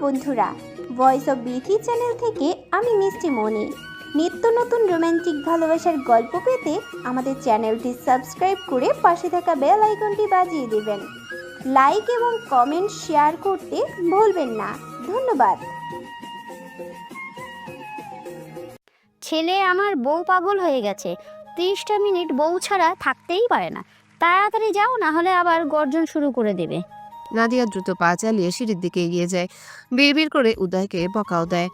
বন্ধুরা, voice of Bithi channel থেকে আমি মিষ্টি মনি। নিত্য নতুন রোমান্টিক ভালোবাসার গল্প পেতে আমাদের চ্যানেলটি সাবস্ক্রাইব করে পাশে থাকা বেল আইকনটি বাজিয়ে দেবেন। লাইক এবং কমেন্ট শেয়ার করতে ভুলবেন না। ধন্যবাদ। ছেলে আমার বউ পাগল হয়ে গেছে, 30টা মিনিট বউ ছাড়া থাকতেই পারে না। তাড়াতাড়ি যাও, না হলে আবার গর্জন শুরু করে দেবে। নাদিয়া দ্রুত পা চালিয়ে সিঁড়ির দিকে এগিয়ে যায়। বিড়বিড় করে উদয়কে বকাও দেয়।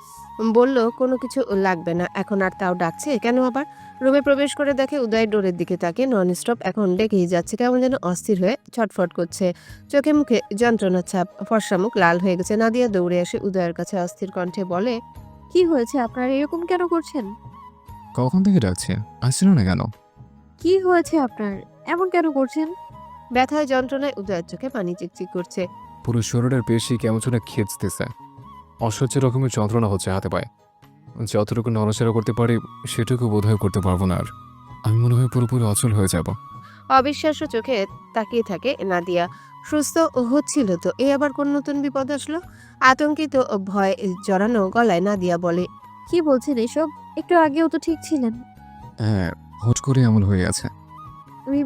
বলল কোনো কিছু লাগবে না এখন, আর তাও ডাকছে কেন আবার? রুমে প্রবেশ করে দেখে উদয় ডোরের দিকে তাকে নন স্টপ এখন ডেকেই যাচ্ছে। কেমন যেন অস্থির হয়ে ছটফট করছে, চোখে মুখে যন্ত্রণার ছাপ, ফর্সা মুখ লাল হয়ে গেছে। নাদিয়া দৌড়ে এসে উদয়ের কাছে অস্থির কণ্ঠে বলে, কি হয়েছে আপনার? এরকম কেন করছেন? কখন থেকে ডাকছে, আসছিল না কেন? কি হয়েছে আপনার? এমন কেন করছেন? ব্যথায় যন্ত্রণায় উদয়ের চোখে পানি চিকচিক করছে। পুরো শরীরের পেশি কেমন যেন খেঁচতেছে, অসহ্য রকমের যন্ত্রণা হচ্ছে হাতে পায়ে। যতটুকু নড়াচড়া করতে পারি সেটুকু বোধহয় করতে পারবো না আর। আমি মনে হয় পুরোপুরি অচল হয়ে যাব। অবিশ্বাস্য চোখে তাকিয়ে থাকে নাদিয়া। সুস্থ হচ্ছিল তো, এ আবার কোন নতুন বিপদ আসলো? আতঙ্কিত ভয় জড়ানো গলায় নাদিয়া বলে, কি বলছেন এসব? একটু আগেও তো ঠিক ছিলেন। হ্যাঁ, হট করে এমন হয়ে গেছে। আমি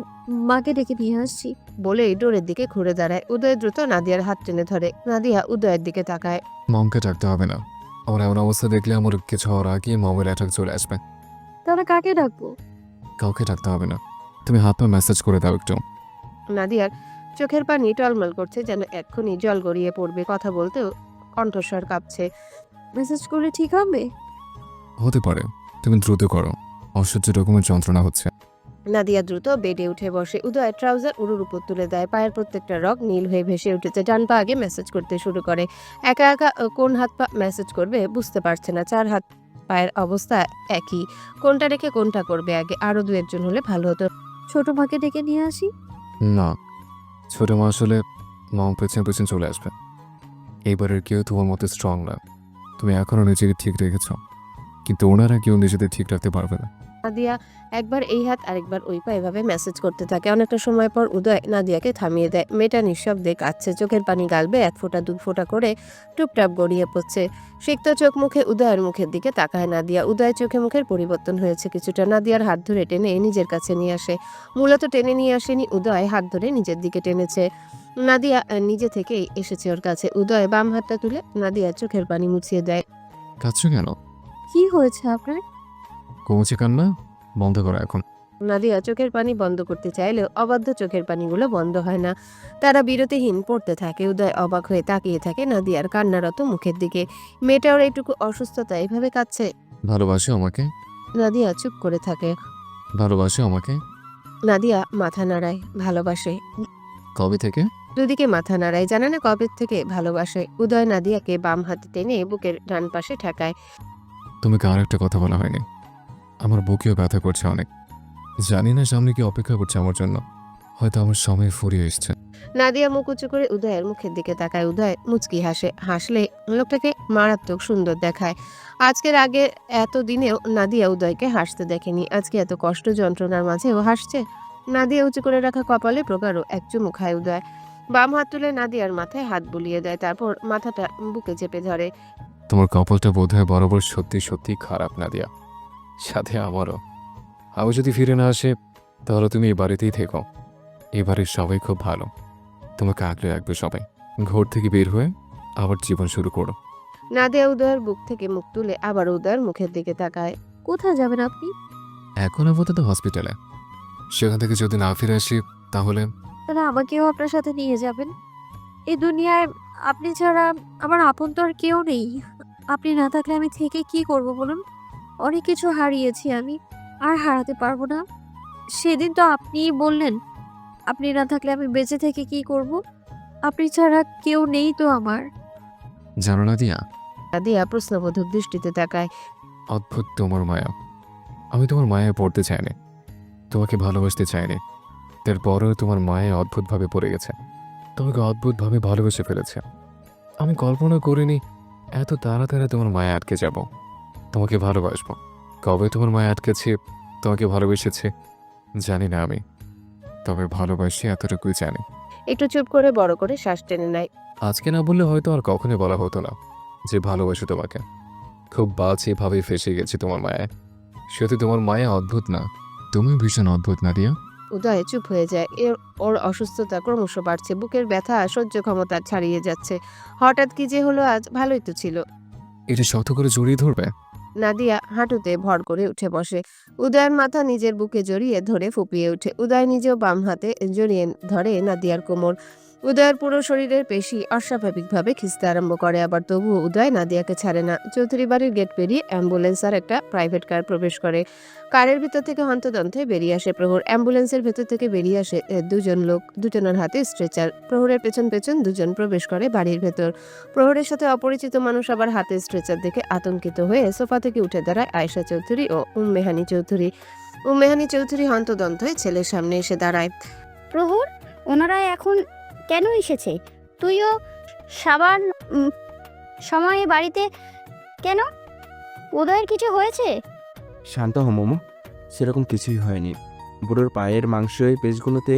মাকে ডেকে নিয়ে আসছি। বলেই ডোরের দিকে ঘুরে দাঁড়ায়। উদয় দ্রুত নাদিয়ার হাত টেনে ধরে। নাদিয়া উদয়ের দিকে তাকায়। মমকে ডাকতে হবে না, আমার এমন অবস্থা দেখলে আমার কিছু হওয়ার আগে মমের অ্যাটাক চলে আসবে। তাহলে কাকে ডাকবো? কাউকে ডাকতে হবে না, তুমি হাত পা মেসেজ করে দাও একটু। নাদিয়ার চোখের পানি টলমল করছে, যেন এক্ষুনি জল গড়িয়ে পড়বে। কথা বলতেও কণ্ঠস্বর কাঁপছে। মেসেজ করলে ঠিক হবে? হতে পারে, তুমি দ্রুত করো, অসহ্য রকমের যন্ত্রণা হচ্ছে। নাদিয়া দ্রুত বেডে উঠে বসে। উদয় ট্রাউজার উড়ুর উপর তুলে দেয়। পায়ের প্রত্যেকটা রগ নীল হয়ে ভেসে উঠেছে। ডান পা আগে মেসেজ করতে শুরু করে। একা একা কোন হাত পা মেসেজ করবে বুঝতে পারছে না। চার হাত পায়ের অবস্থা একই, কোনটা রেখে কোনটা করবে আগে। আরো দু একজন হলে ভালো হতো। ছোট মাকে ডেকে নিয়ে আসি। না, ছোট মা আসলে মম পেছনে পেছনে চলে আসবে। এইবারের কেউ তোমার মতো স্ট্রং না, তুমি এখনও নিজেকে ঠিক রেখেছ, কিন্তু ওনারা কেউ নিজেদের ঠিক রাখতে পারবে না। নাদিয়া একবার এই হাত আরেকবার ওই পা এভাবে মেসেজ করতে থাকে। অনেকটা সময় পর উদয় নাদিয়াকে থামিয়ে দেয়। মেয়েটা নিঃশব্দে কাঁদছে, চোখের পানি গালবে এক ফোঁটা দু ফোঁটা করে টুপটাপ গড়িয়ে পড়ছে। সিক্ত চোখ মুখে উদয়ের মুখের দিকে তাকায় নাদিয়া। উদয় চোখে মুখের পরিবর্তন হয়েছে কিছুটা। নাদিয়ার হাত ধরে টেনে নিজের কাছে নিয়ে আসে। মূলত টেনে নিয়ে আসেনি, উদয় হাত ধরে নিজের দিকে টেনেছে। নাদিয়া নিজে থেকেই এসেছে ওর কাছে। উদয় বাম হাতটা তুলে নাদিয়ার চোখের পানি মুছিয়ে দেয়। কাঁদছো কেন? কি হয়েছে আপনার? কমছে কান্না, বন্ধ করো এখন। নাদিয়া চোখের পানি বন্ধ করতে চাইলেও অবাধ্য চোখের পানিগুলো বন্ধ হয় না। তারা বিরতিহীন পড়তে থাকে। উদয় অবাক হয়ে তাকিয়ে থাকে নাদিয়ার কান্নারত মুখের দিকে। মেয়েটা ওর এইটুকু অসুস্থতা এভাবে কাঁদছে। ভালোবাসো আমাকে? নাদিয়া চুপ করে থাকে। ভালোবাসো আমাকে? নাদিয়া মাথা নাড়ায়। ভালোবাসে। কবে থেকে? দুদিকে মাথা নাড়ায়, জানে না কবে থেকে ভালোবাসে। উদয় নাদিয়াকে বাম হাতে টেনে বুকের ডান পাশে ঠেকায়। তোমাকে আর একটা কথা বলা হয়নি, আমার বুকেও ব্যথা করছে অনেক। জানি না সামনে কি অপেক্ষা করছে আমার জন্য, হয়তো আমার সময় ফুরিয়ে এসছে। নাদিয়া মুখ উঁচু করে উদয়ের মুখের দিকে তাকায়। উদয় মুচকি হাসে। হাসলে লোকটাকে মারাত্মক সুন্দর দেখায়। আজকের আগে এত দিনেও নাদিয়া উদয়কে হাসতে দেখেনি। আজকে এত কষ্ট যন্ত্রণার মাঝেও হাসছে। নাদিয়া উঁচু করে রাখা কপালে প্রগাঢ় এক চুমু খায় উদয়। বাম হাত তুলে নাদিয়ার মাথায় হাত বুলিয়ে দেয়, তারপর মাথাটা বুকে চেপে ধরে। তোমার কপালটা বোধহয় বরাবর সত্যি সত্যি খারাপ নাদিয়া, সাথে আমারও। আমি যদি ফিরে না আসে তাহলে তুমি এই বাড়িতেই থেকো। এই বাড়ির সবাই খুব ভালো, তোমাকে আগলে রাখবে সবাই। ঘর থেকে বের হয়ে আবার জীবন শুরু করো। নাদিয়া উদয়ের বুক থেকে মুখ তুলে আবার উদয়ের মুখের দিকে তাকায়। কোথায় যাবেন আপনি? এখন আপাতত হসপিটালে, সেখান থেকে যদি না ফিরে আসি তাহলে। তাহলে আমাকেও আপনার সাথে নিয়ে যাবেন। এই দুনিয়ায় আপনি ছাড়া আমার আপন তো আর কেউ নেই। আপনি না থাকলে আমি থেকে কি করব বলুন? অনেক কিছু হারিয়েছি আমি, আর হারাতে পারবো না। সেদিন তো আপনিই বললেন আপনি না থাকলে আমি বেঁচে থেকে কি করব। আপনি ছাড়া কেউ নেই তো আমার। জানো না দিয়া, নাদিয়া প্রশ্নবোধক দৃষ্টিতে তাকায়। অদ্ভুত তোমার মায়া। আমি তোমার মায়ায় পড়তে চাইনি, তোমাকে ভালোবাসতে চাইনি, তারপরেও তোমার মায়ায় অদ্ভুতভাবে পড়ে গেছে। তোমাকে অদ্ভুতভাবে ভালোবেসে ফেলেছে। আমি কল্পনা করিনি এত তাড়াতাড়ি তোমার মায়া আটকে যাব। তোমাকে ভালোবাসবো। কবে তোমার মায়া আটকেছে, তোমাকে ভালোবেসেছে জানি না আমি, তবে ভালোবাসি এতটুকুই জানি। একটু চুপ করে বড় করে শ্বাস টেনে নেয়। আজকে না বললে হয়তো আর কখনোই বলা হতো না। যে ভালোবাসে তোমাকে। খুব বাজেভাবে ফেসে গেছি তোমার মায়ায়। সত্যি তোমার মায়া অদ্ভুত না? তুমি ভীষণ অদ্ভুত, নাদিয়া। উদয় চুপ হয়ে যায়। ওর অসুস্থতা ক্রমশ বাড়ছে, বুকের ব্যথা সহ্য ক্ষমতা ছাড়িয়ে যাচ্ছে। হঠাৎ কি যে হলো আজ? ভালোই তো ছিল। এটা শক্ত করে জড়িয়ে ধরবে। নাদিয়া হাঁটুতে ভর করে উঠে বসে। উদয়ের মাথা নিজের বুকে জড়িয়ে ধরে ফুপিয়ে ওঠে। উদয় নিজেও বাম হাতে জড়িয়ে ধরে নাদিয়ার কোমর। উদয়ের পুরো শরীরের পেশি অস্বাভাবিকভাবে খিস্তে আরম্ভ করে, আবার তবুও উদয় নাদিয়াকে ছাড়ে না। চৌধুরী বাড়ির গেট পেরিয়ে অ্যাম্বুলেন্স আর একটা প্রাইভেট কার প্রবেশ করে। কারের ভিতর থেকে হন্তদন্তে বেরিয়ে আসে প্রহর। অ্যাম্বুলেন্সের ভেতর থেকে বেরিয়ে আসে দুজন লোক, দুজনের হাতে স্ট্রেচার। প্রহরের পেছন পেছন দুজন প্রবেশ করে বাড়ির ভেতর। প্রহরের সাথে অপরিচিত মানুষ আবার হাতে স্ট্রেচার দেখে আতঙ্কিত হয়ে সোফা থেকে উঠে দাঁড়ায় আয়েশা চৌধুরী ও উম্মেহানি চৌধুরী। উম্মেহানি চৌধুরী হন্তদন্ত হয়ে ছেলের সামনে এসে দাঁড়ায়। প্রহর, ওনারা এখন কেন এসেছে? তুইও সাবান সময়ে বাড়িতে কেন? উদয়ের কিছু হয়েছে? শান্ত হো মোমো, সেরকম কিছুই হয়নি। বুড়োর পায়ের মাংসের পেশগুলোতে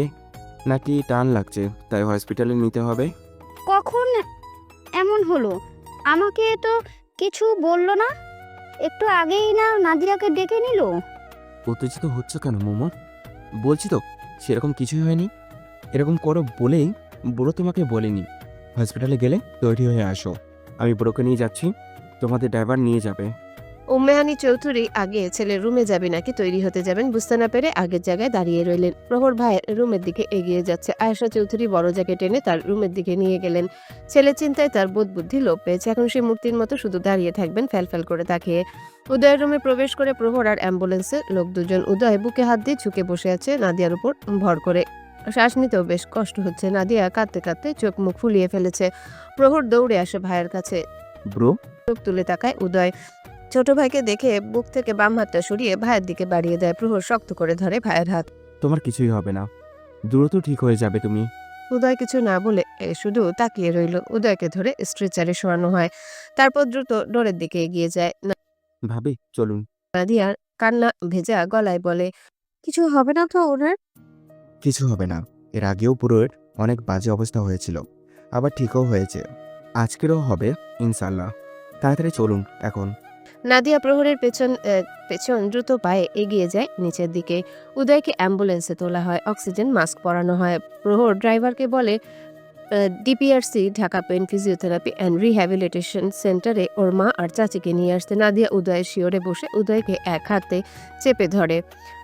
নাকি টান লাগছে, তাই হসপিটালে নিতে হবে। কখন এমন হলো? আমাকে তো কিছু বললো না। একটু আগেই না নাদিয়াকে ডেকে নিল। উত্তেজিত হচ্ছে কেন মোমো? বলছি তো সেরকম কিছুই হয়নি। এরকম করো বলেই বুড়ো তোমাকে বলেনি। হসপিটালে গেলে তৈরি হয়ে আসো, আমি বুড়োকে নিয়ে যাচ্ছি, তোমাদের ড্রাইভার নিয়ে যাবে। উম্মেহানি চৌধুরী আগে ছেলের রুমে যাবে নাকি তৈরি হতে যাবেন বুঝতে না পেরে আগের জায়গায় দাঁড়িয়ে রইলেন। প্রহর ভাইয়ের রুমের দিকে এগিয়ে যাচ্ছে। আয়েশা চৌধুরী বড় জ্যাকে টেনে তার রুমের দিকে নিয়ে গেলেন। ছেলে চিন্তায় তার বোধ বুদ্ধি লোপ পেয়েছে। এখন সে মূর্তির মতো শুধু দাঁড়িয়ে থাকবেন ফ্যাল করে তাকিয়ে। উদয়ের রুমে প্রবেশ করে প্রহর আর অ্যাম্বুলেন্সের লোক দুজন। উদয় বুকে হাত দিয়ে ঝুঁকে বসে আছে নাদিয়ার উপর ভর করে। শ্বাস নিতেও বেশ কষ্ট হচ্ছে। নাদিয়া কাঁদতে কাঁদতে চোখ মুখ ফুলিয়ে ফেলেছে। প্রহর দৌড়ে আসে ভাইয়ের কাছে। ব্রো, চোখ তুলে তাকায় উদয়। ছোট ভাইকে দেখে বুক থেকে বাম হাতটা সরিয়ে ভাইয়ের দিকে বাড়িয়ে দেয়। প্রহর শক্ত করে ধরে ভাইয়ের হাত। তোমার কিছুই হবে না, দ্রুত ঠিক হয়ে যাবে তুমি। উদয় কিছু না বলে শুধু তাকিয়ে রইল। উদয়কে ধরে স্ট্রেচারে শোয়ানো হয়, তারপর দ্রুত ডোরের দিকে এগিয়ে যায়। ভাবি চলুন। নাদিয়ার কান্না ভেজা গলায় বলে, কিছু হবে না তো ওনার? কিছু হবে না, এর আগেও বুড়োর অনেক বাজে অবস্থা হয়েছিল, আবার ঠিকও হয়েছে, আজকেরও হবে ইনশাল্লাহ। তাড়াতাড়ি চলুন এখন। নাদিয়া প্রহরের পেছন দ্রুত পায়ে এগিয়ে যায় নিচের দিকে। উদয়কে অ্যাম্বুলেন্সে তোলা হয়, অক্সিজেন মাস্ক পরানো হয়। প্রহর ড্রাইভারকে বলে DPRC Dhaka pain physiotherapy and rehabilitation সেন্টারে ওর মা আর চাচিকে নিয়ে আসতে। নাদিয়া উদয়ের শিওরে বসে উদয়কে এক হাতে চেপে ধরে।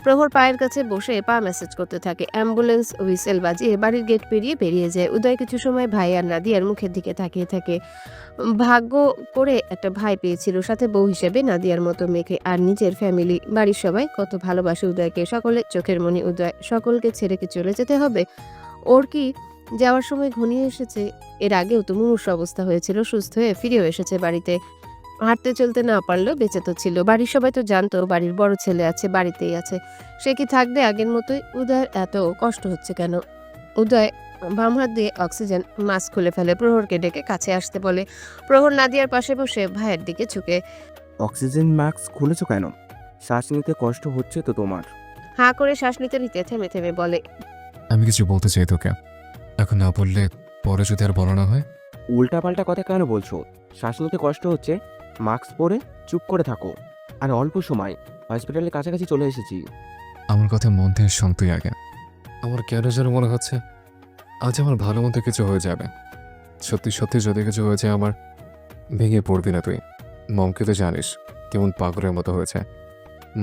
প্রহর পায়ের কাছে বসে পা ম্যাসেজ করতে থাকে। অ্যাম্বুলেন্স হুইসেল বাজিয়ে বাড়ির গেট পেরিয়ে বেরিয়ে যায়। উদয় কিছু সময় ভাই আর নাদিয়ার মুখের দিকে তাকিয়ে থাকে। ভাগ্য করে একটা ভাই পেয়েছিল, সাথে বউ হিসেবে নাদিয়ার মতো মেয়েকে, আর নিজের ফ্যামিলি, বাড়ির সবাই কত ভালোবাসে উদয়কে। সকলে চোখের মনি উদয়। সকলকে ছেড়ে কি চলে যেতে হবে? ওর কি যাওয়ার সময় ঘনিয়ে এসেছে? এর আগেও তো মুমূর্ষ অবস্থা হয়েছিল, সুস্থ হয়ে ফিরেও এসেছে বাড়িতে। হাঁটতে চলতে না পারলেও বেঁচে তো ছিল। বাড়ির সবাই তো জানতো বাড়ির বড় ছেলে আছে, বাড়িতেই আছে। সে কি থাকবে আগের মতোই? উদয়ের এত কষ্ট হচ্ছে কেন? উদয় বাম হাত দিয়ে অক্সিজেন মাস্ক খুলে ফেলে। প্রহরকে ডেকে কাছে আসতে বলে। প্রহর নাদিয়ার পাশে বসে ভাইয়ের দিকে ঝুঁকে। অক্সিজেন মাস্ক খুলেছো কেন? শ্বাস নিতে কষ্ট হচ্ছে তো তোমার? হাঁ করে শ্বাস নিতে নিতে থেমে থেমে বলে, আমি কিছু বলতে চাই তোকে, এখন না বললে পরে যদি আর বলা না হয়। উল্টাপাল্টা কথা কেন বলছো? শ্বাস নিতে কষ্ট হচ্ছে, মাস্ক পরে চুপ করে থাকো। আর অল্প সময়, হসপিটালের কাছাকাছি চলে এসেছি। আমার কথা মন থেকে শোন তুই আগে। আমার কেন যেন মনে হচ্ছে আজ আমার ভালো মতো কিছু হয়ে যাবে। সত্যি সত্যি যদি কিছু হয়েছে আমার, ভেঙে পড়বি না তুই। মমকে তো জানিস কেমন পাগলের মতো হয়েছে,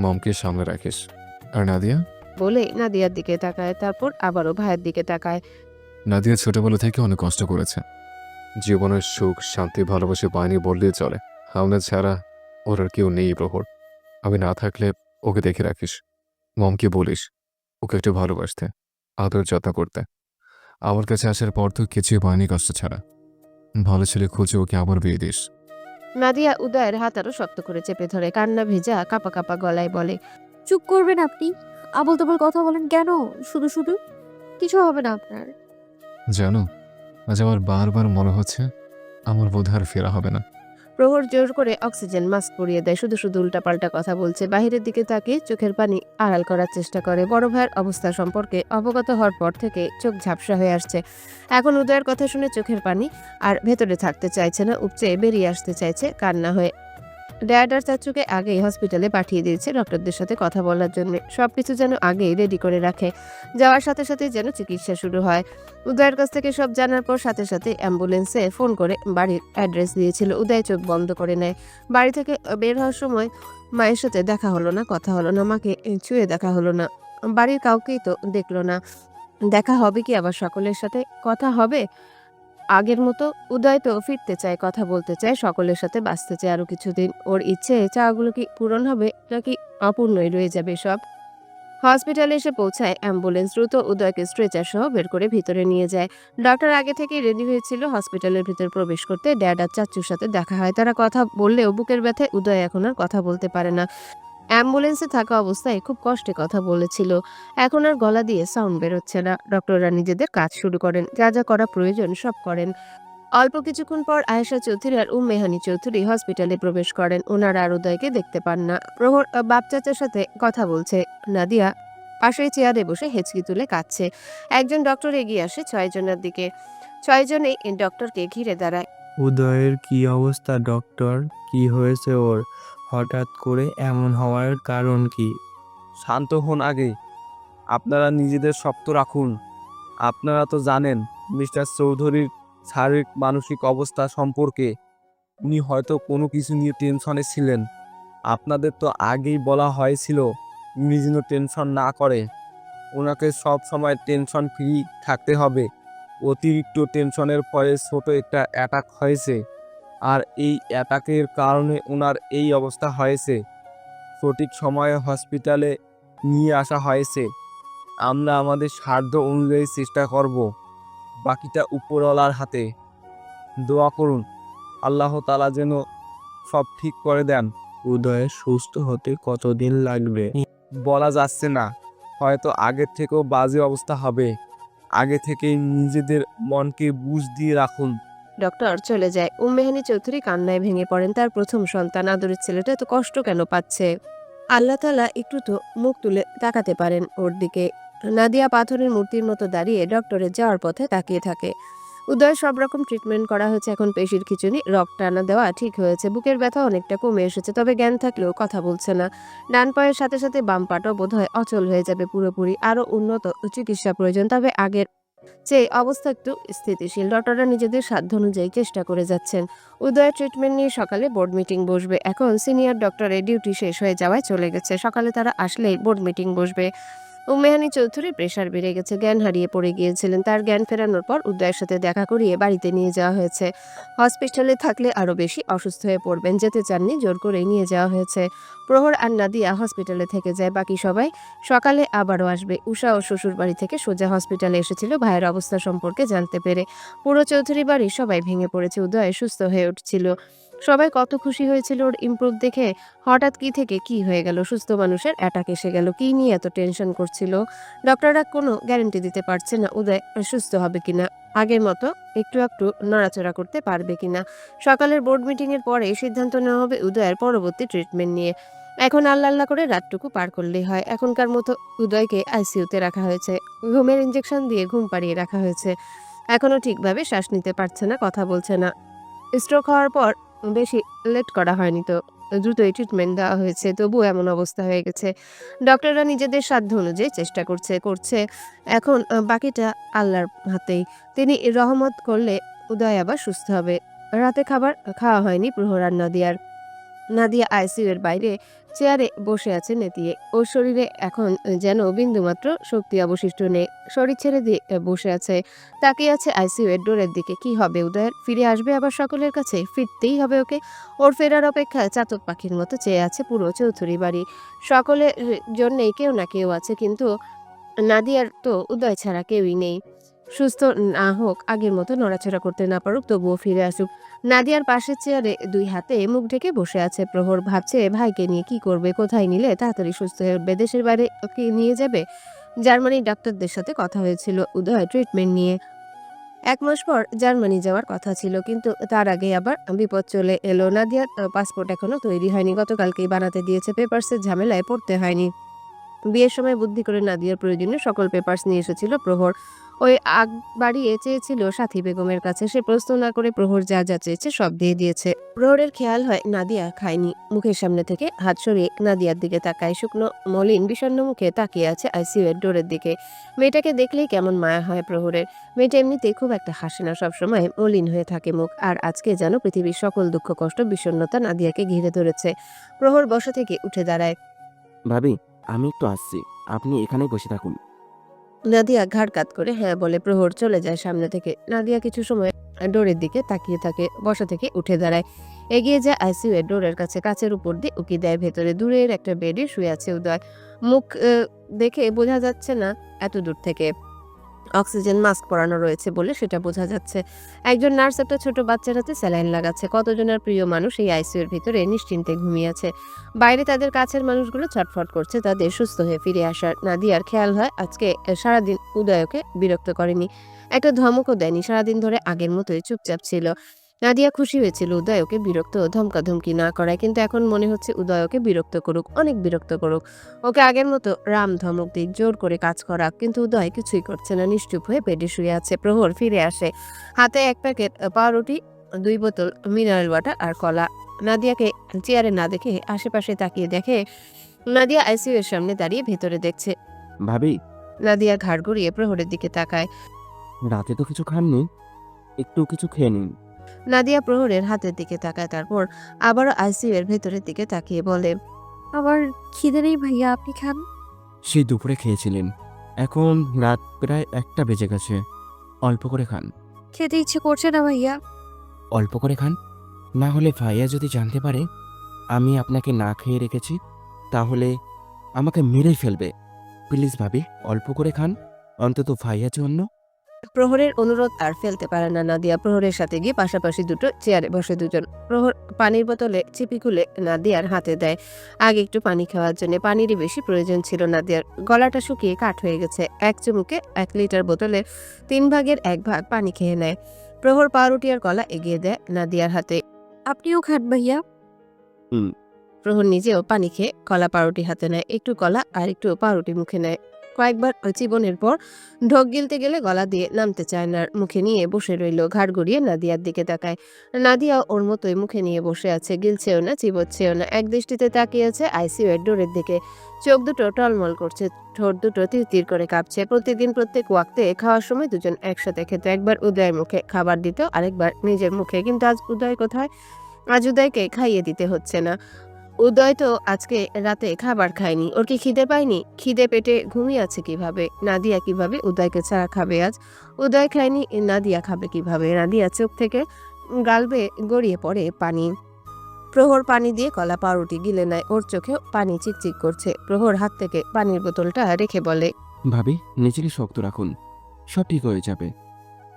মমকে সামনে রাখিস। আর নাদিয়া? বলে নাদিয়ার দিকে তাকায়, তারপর আবারও ভাইয়ের দিকে তাকায়। নাদিয়া ছোটবেলা থেকে অনেক কষ্ট করেছে, জীবনের সুখ শান্তি ভালোবাসে পায়নি বললেই চলে। আমরা ছাড়া ওর আর কেউ নেই প্রহর। আমি না থাকলে ওকে দেখে রাখিস, মমকে বলিস ওকে একটু ভালোবাসতে, আদর যত্ন করতে। আমার কাছে আসার পর তো কিছুই পায়নি কষ্ট ছাড়া। ভালো ছেলে খুঁজে ওকে আবার বিয়ে দিস। নাদিয়া উদয়ের হাত আরো শক্ত করে চেপে ধরে, কান্না ভেজা কাপা কাপা গলায় বলে, চুপ করবেন আপনি? আবল তাবল কথা বলেন কেন শুধু শুধু? কিছু হবে না আপনার। জানো, আজ আমার বারবার মনে হচ্ছে আমার বোধ আর ফেরা হবে না। প্রহর জোর করে অক্সিজেন মাস্ক পরিয়ে দেয়, শুধু শুধু উল্টাপাল্টা কথা বলছে। বাহিরের দিকে তাকিয়ে চোখের পানি আড়াল করার চেষ্টা করে। বড় ভাইয়ের অবস্থা সম্পর্কে অবগত হওয়ার পর থেকে চোখ ঝাপসা হয়ে আসছে। এখন উদয়ের কথা শুনে চোখের পানি আর ভেতরে থাকতে চাইছে না, উপচে বেরিয়ে আসতে চাইছে কান্না হয়ে। ড্যাড আর চাচুকে আগেই হসপিটালে পাঠিয়ে দিয়েছে ডক্টরদের সাথে কথা বলার জন্য। সবকিছু যেন আগেই রেডি করে রাখে, যাওয়ার সাথে সাথে যেন চিকিৎসা শুরু হয়। উদয়ের কাছ থেকে সব জানার পর সাথে সাথে অ্যাম্বুলেন্সে ফোন করে বাড়ির অ্যাড্রেস দিয়েছিল। উদয় চোখ বন্ধ করে নেয়। বাড়ি থেকে বের হওয়ার সময় মায়ের সাথে দেখা হলো না, কথা হলো না, মাকে ছুঁয়ে দেখা হলো না, বাড়ির কাউকেই তো দেখলো না। দেখা হবে কি আবার সকলের সাথে? কথা হবে আগের মতো? উদয় তো ফিরতে চায়, কথা বলতে চায়, সকলের সাথে বাঁচতে চায় আরো কিছুদিন। ওর ইচ্ছে চাওয়াগুলো কি পূরণ হবে নাকি অপূর্ণই রয়ে যাবে সব? হসপিটালে এসে পৌঁছায় অ্যাম্বুলেন্স। দ্রুত উদয়কে স্ট্রেচার সহ বের করে ভিতরে নিয়ে যায়। ডক্টর আগে থেকেই রেডি হয়েছিল হসপিটালের ভিতর প্রবেশ করতে। ড্যাড আর চাচুর সাথে দেখা হয়। তারা কথা বললেও বুকের ব্যথায় উদয় এখন আর কথা বলতে পারে না। অ্যাম্বুলেন্সে থাকা অবস্থায় খুব কষ্টে কথা বলেছিল, এখন আর গলা দিয়ে সাউন্ড বেরোচ্ছে না। ডক্টররা নিজেদের কাজ শুরু করেন, যা যা করা প্রয়োজন সব করেন। অল্প কিছুক্ষণ পর আয়েশা চৌধুরী আর মেহানি চৌধুরী হসপিটালে প্রবেশ করেন। ওনারা আর উদয়কে দেখতে পান না। প্রহর বাপ চাচার সাথে কথা বলছে। নাদিয়া পাশের চেয়ারে বসে হেঁচকি তুলে কাঁদছে। একজন ডক্টর এগিয়ে আসে 6 জনের দিকে। 6 জনেই ডক্টরকে ঘিরে দাঁড়ায়। উদয়ের কি অবস্থা ডক্টর? কি হয়েছে ওর? হঠাৎ করে এমন হওয়ার কারণ কি? শান্ত হন আগে। আপনারা নিজেদের শক্ত রাখুন। আপনারা তো জানেন মিস্টার চৌধুরীর শারীরিক মানসিক অবস্থা সম্পর্কে। উনি হয়তো কোনো কিছু নিয়ে টেনশনে ছিলেন। আপনাদের তো আগেই বলা হয়েছিল উনি যেন টেনশন না করে। ওনাকে সব সময় টেনশন ফ্রি থাকতে হবে। অতিরিক্ত টেনশনের ফলে ছোট একটা অ্যাটাক হয়েছে, আর এই অ্যাটাকের কারণে ওনার এই অবস্থা হয়েছে। সঠিক সময়ে হসপিটালে নিয়ে আসা হয়েছে। আমরা আমাদের সাধ্য অনুযায়ী চেষ্টা করব। বাকিটা উপরওয়ালার হাতে। দোয়া করুন আল্লাহ তাআলা যেন সব ঠিক করে দেন। উদয়ের সুস্থ হতে কতদিন লাগবে? বলা যাচ্ছে না, হয়তো আগের থেকেও বাজে অবস্থা হবে। আগে থেকেই নিজেদের মনকে বুঝ দিয়ে রাখুন। ডক্টর চলে যায়। মেহানি চৌধুরী কান্নায় ভেঙে পড়েন। তার প্রথম সন্তান, আদরের ছেলেটা তো কষ্ট কেন পাচ্ছে? আল্লাহ তাআলা একটু তো মুখ তুলে তাকাতে পারেন ওর দিকে। নাদিয়া পাথরের মূর্তির মতো দাঁড়িয়ে ডক্টরের যাওয়ার পথে তাকিয়ে থাকে। উদয় সব রকম ট্রিটমেন্ট করা হয়েছে, এখন পেশির খিঁচুনি, রক্ত টানা দেওয়া ঠিক হয়েছে, বুকের ব্যথা অনেকটা কমে এসেছে, তবে জ্ঞান থাকলেও কথা বলছে না। ডান পায়ের সাথে সাথে বাম পাটাও বোধহয় অচল হয়ে যাবে পুরোপুরি। আরো উন্নত চিকিৎসা প্রয়োজন, তবে আগের চেয়ে অবস্থা একটু স্থিতিশীল। ডক্টররা নিজেদের সাধ্য অনুযায়ী চেষ্টা করে যাচ্ছেন। উদয়ের ট্রিটমেন্ট নিয়ে সকালে বোর্ড মিটিং বসবে। এখন সিনিয়র ডক্টরের ডিউটি শেষ হয়ে যাওয়ায় চলে গেছে। সকালে তারা আসলেই বোর্ড মিটিং বসবে। মেহানি চৌধুরীর প্রেশার বেড়ে গেছে, জ্ঞান হারিয়ে পড়ে গিয়েছিলেন। তার জ্ঞান ফেরানোর পর উদয়ের সাথে দেখা করিয়ে বাড়িতে নিয়ে যাওয়া হয়েছে। হসপিটালে থাকলে আরো বেশি অসুস্থ হয়ে পড়বেন, যেতে চাননি, জোর করেই নিয়ে যাওয়া হয়েছে। প্রহর আর নাদিয়া হসপিটালে থেকে যায়, বাকি সবাই সকালে আবারও আসবে। উষা ও শ্বশুর বাড়ি থেকে সোজা হসপিটালে এসেছিল ভাইয়ের অবস্থা সম্পর্কে জানতে পেরে। পুরো চৌধুরী বাড়ির সবাই ভেঙে পড়েছে। উদয় সুস্থ হয়ে উঠছিল, সবাই কত খুশি হয়েছিল ওর ইমপ্রুভ দেখে। হঠাৎ কি থেকে কি হয়ে গেল? সুস্থ মানুষের অ্যাটাক এসে গেল। কি নিয়ে এত টেনশন করছিল? ডক্টররা কোনো গ্যারান্টি দিতে পারছে না উদয় সুস্থ হবে কিনা, আগের মতো একটু একটু নড়াচড়া করতে পারবে কিনা। সকালের বোর্ড মিটিং এর পরে সিদ্ধান্ত নেওয়া হবে উদয়ের পরবর্তী ট্রিটমেন্ট নিয়ে। এখন আল্লাহ আল্লাহ করে রাতটুকু পার করলেই হয়। এখনকার মতো উদয়কে আইসিইউতে রাখা হয়েছে, ঘুমের ইঞ্জেকশন দিয়ে ঘুম পাড়িয়ে রাখা হয়েছে। এখনো ঠিকভাবে শ্বাস নিতে পারছে না, কথা বলছে না। স্ট্রোক হওয়ার পর বেশি লেট করা হয়নি, তো দ্রুতই ট্রিটমেন্ট দেওয়া হয়েছে, তবুও এমন অবস্থা হয়ে গেছে। ডক্টররা নিজেদের সাধ্য অনুযায়ী চেষ্টা করছে। এখন বাকিটা আল্লাহর হাতেই। তিনি রহমত করলে উদয় আবার সুস্থ হবে। রাতে খাবার খাওয়া হয়নি প্রহর আর নাদিয়ার। নাদিয়া আইসিইউ এর বাইরে চেয়ারে বসে আছে নেতিয়ে। ওর শরীরে এখন যেন বিন্দুমাত্র শক্তি অবশিষ্ট নেই। শরীর ছেড়ে দিয়ে বসে আছে, তাকিয়ে আছে আইসিইউ এর ডোরের দিকে। কি হবে উদয়ের? ফিরে আসবে আবার সকলের কাছে? ফিরতেই হবে ওকে। ওর ফেরার অপেক্ষায় চাতক পাখির মতো চেয়ে আছে পুরো চৌধুরী বাড়ি। সকলের জন্যেই কেউ না কেউ আছে, কিন্তু নাদিয়ার তো উদয় ছাড়া কেউই নেই। সুস্থ না হোক, আগের মতো নড়াচড়া করতে না পারুক, তবুও ফিরে আসুক। নাদিয়ার পাশের চেয়ারে 2 হাতে মুখ ঢেকে বসে আছে প্রহর। ভাবছে ভাইকে নিয়ে কি করবে, কোথায় নিলে তাড়াতাড়ি সুস্থ হয়ে উঠবে। দেশের বাইরে ওকে নিয়ে যাবে? জার্মানির ডাক্তারদের সাথে কথা হয়েছিল উদয় ট্রিটমেন্ট নিয়ে। 1 মাস পর জার্মানি যাওয়ার কথা ছিল, কিন্তু তার আগে আবার বিপদ চলে এলো। নাদিয়ার পাসপোর্ট এখনো তৈরি হয়নি, গতকালকেই বানাতে দিয়েছে। পেপারসের ঝামেলায় পড়তে হয়নি। বিয়ের সময় বুদ্ধি করে নাদিয়ার প্রয়োজনীয় সকল পেপারস নিয়ে এসেছিল প্রহর। ওই আগ বাড়িয়ে চেয়েছিল সাথী বেগমের কাছে, সে প্রশ্ন না করে প্রহর যা যা চেয়েছে সব দিয়ে দিয়েছে। প্রহরের খেয়াল হয় নাদিয়া খায়নি, মুখের সামনে থেকে হাত সরিয়ে নাদিয়ার দিকে তাকায়। শুকনো মলিন বিষণ্ণ মুখে তাকিয়ে আছে আইসিইউ এর ডোরের দিকে। মেয়েটাকে দেখলেই কেমন মায়া হয় প্রহরের। মেয়েটা এমনিতেই খুব একটা হাসে না, সবসময় মলিন হয়ে থাকে মুখ, আর আজকে যেন পৃথিবীর সকল দুঃখ কষ্ট বিষণ্ণতা নাদিয়াকে ঘিরে ধরেছে। প্রহর বসা থেকে উঠে দাঁড়ায়। ভাবি, আমি একটু আসছি, আপনি এখানেই বসে থাকুন। নাদিয়া ঘাড় কাত করে হ্যাঁ বলে প্রহর চলে যায় সামনে থেকে। নাদিয়া কিছু সময় ডোরের দিকে তাকিয়ে থাকে, বসা থেকে উঠে দাঁড়ায়, এগিয়ে যায় আইসিইউ এর ডোরের কাছে, কাচের উপর দিয়ে উকি দেয় ভেতরে। দূরের একটা বেডে শুয়ে আছে উদয়। মুখ দেখে বোঝা যাচ্ছে না এত দূর থেকে। অক্সিজেন মাস্ক পরানো রয়েছে বলে সেটা বোঝা যাচ্ছে। একজন নার্স একটা ছোট বাচ্চার হাতে স্যালাইন লাগাচ্ছে। কতজনের প্রিয় মানুষ এই আইসিইউ এর ভিতরে নিশ্চিন্তে ঘুমিয়ে আছে। বাইরে তাদের কাছের মানুষগুলো ছটফট করছে তাদের সুস্থ হয়ে ফিরে আসার। নাদিয়ার খেয়াল হয় আজকে সারাদিন উদয়কে বিরক্ত করেনি, একটা ধমকও দেয়নি। সারাদিন ধরে আগের মতোই চুপচাপ ছিল। নাদিয়া খুশি হয়েছিল উদয়কে বিরক্ত ধমকাধমকি না করায়, কিন্তু এখন মনে হচ্ছে উদয়কে বিরক্ত করুক, অনেক বিরক্ত করুক, ওকে আগের মতো রাম ধমক দিক, জোর করে কাজ করাক। কিন্তু উদয় কিছুই করছে না, নিশ্চুপ হয়ে বেডে শুয়ে আছে। প্রহর ফিরে আসে, হাতে 1 প্যাকেট পাউরুটি, 2 বোতল মিনারেল ওয়াটার আর কলা। নাদিয়াকে চেয়ারে না দেখে আশেপাশে তাকিয়ে দেখে নাদিয়া আইসিইউ এর সামনে দাঁড়িয়ে ভেতরে দেখছে। ভাবি, নাদিয়া ঘাড় ঘুরিয়ে প্রহরের দিকে তাকায়। রাতে তো কিছু খাননি, একটু কিছু খেয়ে নিন। নাদিয়া প্রহরের হাতের দিকে তাকায়, তারপর আবারও আইসিইউ এর ভেতরের দিকে তাকিয়ে বলে, আমার খিদে নেই ভাইয়া, আপনি খান। সেই দুপুরে খেয়েছিলেন, এখন রাত প্রায় 1টা বেজে গেছে, অল্প করে খান। খেতে ইচ্ছে করছে না ভাইয়া। অল্প করে খান, না হলে ভাইয়া যদি জানতে পারে আমি আপনাকে না খেয়ে রেখেছি, তাহলে আমাকে মেরেই ফেলবে। প্লিজ ভাবি, অল্প করে খান, অন্তত ভাইয়ার জন্য। প্রহরের অনুরোধ আর ফেলতে পারে না নাদিয়া। প্রহরের সাথে গিয়ে পাশাপাশি দুটো চেয়ারে বসে দুজন। প্রহর পানির বোতলে চিপি খুলে নাদিয়ার হাতে দেয়, আগে একটু পানি খাওয়ার জন্য। পানিরই বেশি প্রয়োজন ছিল নাদিয়ার, গলাটা শুকিয়ে কাঠ হয়ে গেছে। 1 চুমুকে 1 লিটার বোতলের 3 ভাগের 1 ভাগ পানি খেয়ে নেয়। প্রহর পাউরুটি আর কলা এগিয়ে দেয় নাদিয়ার হাতে। আপনিও খান ভাইয়া। প্রহর নিজেও পানি খেয়ে কলা পাউরুটি হাতে নেয়, একটু কলা আর একটু পাউরুটি মুখে নেয়। কয়েকবার চিবনের পর ঢোক গিলতে গেলে গলা দিয়ে নামতে চায় না, মুখে নিয়ে বসে রইল। ঘাড় গড়িয়ে নাদিয়ার দিকে তাকায়। নাদিয়া ওর মতোই মুখে নিয়ে বসে আছে, গিলছেও না চিবোচ্ছেও না, এক দৃষ্টিতে তাকিয়ে আছে আইসিইউ এর ডোরের দিকে। চোখ দুটো টলমল করছে, ঠোঁট দুটো তিরতির করে কাঁপছে। প্রতিদিন প্রত্যেক ওয়াক্তে খাওয়ার সময় দুজন একসাথে খেত, একবার উদয়ের মুখে খাবার দিত, আরেকবার নিজের মুখে। কিন্তু আজ উদয় কোথায়? আজ উদয়কে খাইয়ে দিতে হচ্ছে না। উদয় তো আজকে রাতে খাবার খায়নি, ওর কি খিদে পায়নি? খিদে পেটে ঘুমিয়ে আছে কিভাবে? নাদিয়া কিভাবে উদয়কে ছাড়া খাবে আজ? উদয় খায়নি, নাদিয়া খাবে কিভাবে? নাদিয়া চোখ থেকে গালবে গড়িয়ে পড়ে পানি। প্রহর পানি দিয়ে কলা পাউরুটি গিলে নেয়, ওর চোখেও পানি চিকচিক করছে। প্রহর হাত থেকে পানির বোতলটা রেখে বলে, ভাবি, নিজেকে শক্ত রাখুন, সব ঠিক হয়ে যাবে,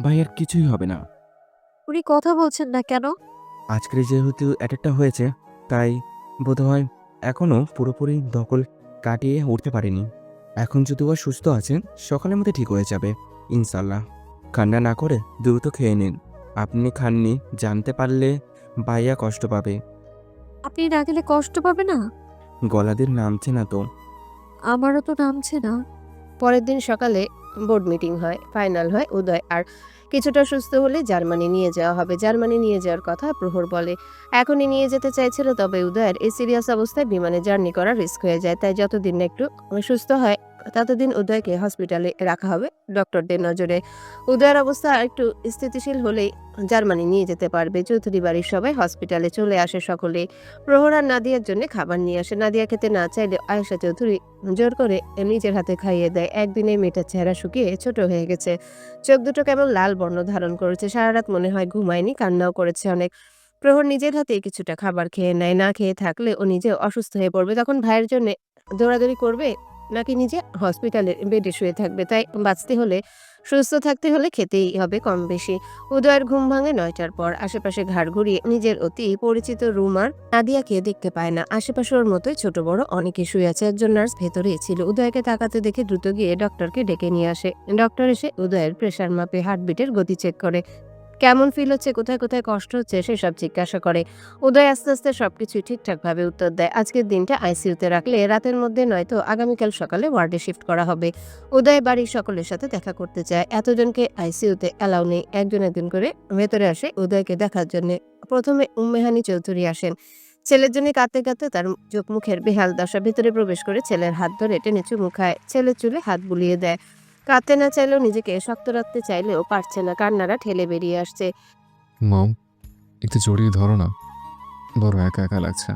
ভাইয়ার কিছুই হবে না। উনি কথা বলছেন না কেন? আজকের যেহেতু অ্যাটাকটা হয়েছে, তাই বোধহয় এখনও পুরোপুরি দখল কাটিয়ে উঠতে পারেনি। এখন যদিও সুস্থ আছেন, সকালের মধ্যে ঠিক হয়ে যাবে ইনশাল্লাহ। কান্না না করে দ্রুত খেয়ে নিন। আপনি খাননি জানতে পারলে ভাইয়া কষ্ট পাবে। আপনি না গেলে কষ্ট পাবে না? গলাদের নামছে না তো। আমারও তো নামছে না। পরের দিন সকালে বোর্ড মিটিং হয়, ফাইনাল হয় উদয় আর কিছুটা সুস্থ হলে জার্মানি নিয়ে যাওয়া হবে। জার্মানি নিয়ে যাওয়ার কথা প্রহর বলে, এখনই নিয়ে যেতে চাইছিল, তবে উদয়ের এই সিরিয়াস অবস্থায় বিমানে জার্নি করা রিস্ক হয়ে যায়। তাই যতদিন না একটু সুস্থ হয় ততদিন উদয়কে হসপিটালে রাখা হবে ডক্টরদের নজরে। উদয়ের অবস্থা একটু স্থিতিশীল হলেই জার্মানি নিয়ে যেতে পারবে। চৌধুরী বাড়ির সবাই হসপিটালে চলে আসে, সকলে প্রহর আর নাদিয়ার জন্য খাবার নিয়ে আসে। নাদিয়া খেতে না চাইলে আয়েশা চৌধুরী জোর করে নিজের হাতে খাইয়ে দেয়। একদিনে মেয়েটার চেহারা শুকিয়ে ছোট হয়ে গেছে, চোখ দুটো কেমন লাল বর্ণ ধারণ করেছে। সারা রাত মনে হয় ঘুমায়নি, কান্নাও করেছে অনেক। প্রহর নিজের হাতে কিছুটা খাবার খেয়ে নেয়, না খেয়ে থাকলে ও নিজে অসুস্থ হয়ে পড়বে। তখন ভাইয়ের জন্য দৌড়াদৌড়ি করবে নাকি নিজে হসপিটালের বেডে শুয়ে থাকবে। তাই বাঁচতে হলে সুস্থ থাকতে হলে খেতেই হবে কম বেশি। উদয়ের ঘুম ভাঙে 9টার পর। আশেপাশে ঘাড় ঘুরিয়ে নিজের অতি পরিচিত রুম আর নাদিয়াকে দেখতে পায় না। আশেপাশে ওর মতোই ছোট বড় অনেকে শুয়ে আছে। একজন নার্স ভেতরেই ছিল। উদয়কে তাকাতে দেখে দ্রুত গিয়ে ডক্টরকে ডেকে নিয়ে আসে। ডক্টর এসে উদয়ের প্রেশার মাপে, হার্টবিটের গতি চেক করে, কেমন ফিল হচ্ছে, কোথায় কোথায় কষ্ট হচ্ছে সেসব জিজ্ঞাসা করে। উদয় আস্তে আস্তে সবকিছুই ঠিকঠাকভাবে উত্তর দেয়। আজকের দিনটা আইসিইউতে রাখলে রাতের মধ্যে নয়তো আগামীকাল সকালে ওয়ার্ডে শিফট করা হবে। উদয় বাড়ির সকলের সাথে দেখা করতে চায়। এতজনকে আইসিইউতে অ্যালাউ নেই। একজন একজন করে ভেতরে আসে উদয়কে দেখার জন্য। প্রথমে উম্মেহানি চৌধুরী আসেন। ছেলের জন্য কাঁদতে কাঁদতে তার চোখ মুখের বেহাল দশা। ভিতরে প্রবেশ করে ছেলের হাত ধরে টেনে চুমু খায়। ছেলের চুলে হাত বুলিয়ে দেয়। কাঁদতে না চাইলেও, নিজেকে শক্ত রাখতে চাইলেও পারছে না, কান্নারা ঠেলে বেরিয়ে আসছে। মম, একটু জড়িয়ে ধরো না, বড় একা একা লাগছে।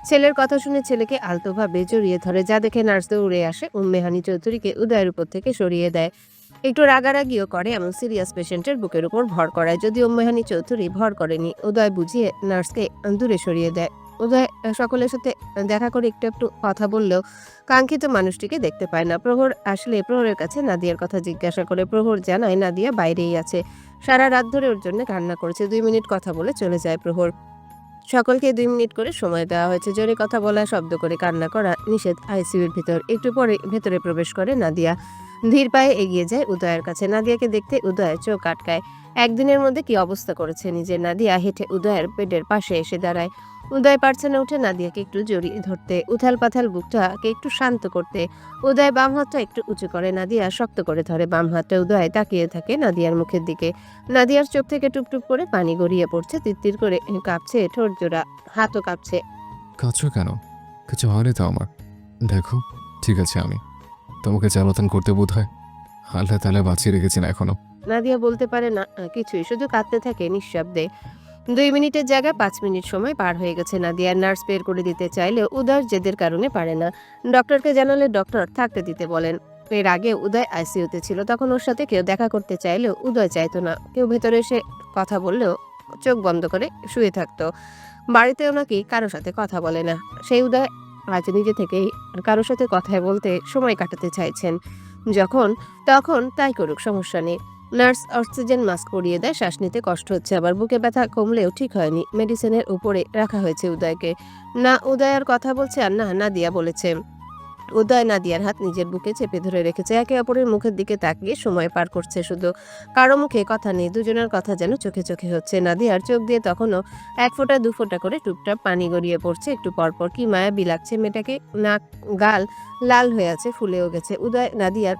ছেলের কথা শুনে ছেলেকে আলতোভাবে জড়িয়ে ধরে, যা দেখে নার্স দৌড়ে আসে উম্মেহানি চৌধুরীকে উদয়ের উপর থেকে সরিয়ে দেয়। একটু রাগারাগিও করে, এমন সিরিয়াস পেশেন্টের বুকের উপর ভর করায়। যদি উম্মেহানি চৌধুরী ভর করেনি, উদয় বুঝিয়ে নার্সকে দূরে সরিয়ে দেয়। উদয় সকলের সাথে দেখা করে একটু একটু কথা বললেও কাঙ্ক্ষিত মানুষটিকে দেখতে পায় না। প্রহর আসলে প্রহরের কাছে নাদিয়ার কথা জিজ্ঞাসা করে। প্রহর জানায় নাদিয়া বাইরেই আছে, সারা রাত ধরে ওর জন্য কান্না করেছে। 2 মিনিট কথা বলে চলে যায় প্রহর। সকলকে 2 মিনিট করে সময় দেওয়া হয়েছে। জোরে কথা বলা, শব্দ করে কান্না করা নিষেধ আইসিইউর ভিতর। একটু পরে ভেতরে প্রবেশ করে নাদিয়া। ধীর পায়ে এগিয়ে যায় উদয়ের কাছে। নাদিয়াকে দেখতে উদয় চোখ আটকায়। একদিনের মধ্যে কি অবস্থা করেছে নিজের। নাদিয়া হেঁটে উদয়ের বেডের পাশে এসে দাঁড়ায়। উদয় পারছে না উঠে নাদিয়াকে একটু জড়িয়ে ধরতে, উথাল পাথাল বুকটাকে একটু শান্ত করতে। উদয় বাম হাতটা একটু উঁচু করে, নাদিয়া শক্ত করে ধরে বাম হাতটা। উদয় তাকিয়ে থাকে নাদিয়ার মুখের দিকে। নাদিয়ার চোখ থেকে টুপটুপ করে পানি গড়িয়ে পড়ছে। তিত্তির করে কাঁপছে ঠোঁট জোড়া, হাতও কাঁপছে। কাঁদছো কেন? কিছু হয়নি তো আমার। দেখো, ঠিক আছে, আমি তোমাকে জ্বালাতন করতে বোধ হয় আল্লাহ তাআলা বাঁচিয়ে রেখেছেন এখনো। নাদিয়া বলতে পারে না কিছুই, শুধু কাঁদতে থাকে নিঃশব্দে। 2 মিনিটের জায়গায় 5 মিনিট সময় পার হয়ে গেছে। নাদিয়ার নার্স বের করে দিতে চাইলেও উদয়ের জেদের কারণে পারে না। ডক্টরকে জানালে ডক্টর থাকতে দিতে বলেন। এর আগে উদয় আইসিইউতে ছিল, তখন ওর সাথে কেউ দেখা করতে চাইলেও উদয় চাইতো না। কেউ ভেতরে এসে কথা বললেও চোখ বন্ধ করে শুয়ে থাকতো। বাড়িতেও নাকি কারোর সাথে কথা বলে না। সেই উদয় আজ নিজে থেকেই কারোর সাথে কথায় বলতে সময় কাটাতে চাইছেন। যখন তখন তাই করুক, সমস্যা নেই। নার্স অক্সিজেন মাস্ক পরিয়ে দেয়। শ্বাস নিতে কষ্ট হচ্ছে, আবার বুকে ব্যথা কমলেও ঠিক হয়নি। মেডিসিনের উপরে রাখা হয়েছে উদয়কে। না উদয় আর কথা বলছে, আর না নাদিয়া বলেছে। উদয় নাদিয়ার হাত নিজের বুকে চেপে ধরে রেখেছে। একে অপরের মুখের দিকে তাকিয়ে সময় পার করছে শুধু। কারো মুখে কথা নেই, দুজনের কথা যেন চোখে চোখে হচ্ছে। নাদিয়ার চোখ দিয়ে তখনও 1 ফোঁটা 2 ফোঁটা করে টুপটাপ পানি গড়িয়ে পড়ছে একটু পরপর। কি মায়াবী লাগছে মেয়েটাকে। নাক গাল লাল হয়ে আছে, ফুলেও গেছে। উদয় নাদিয়ার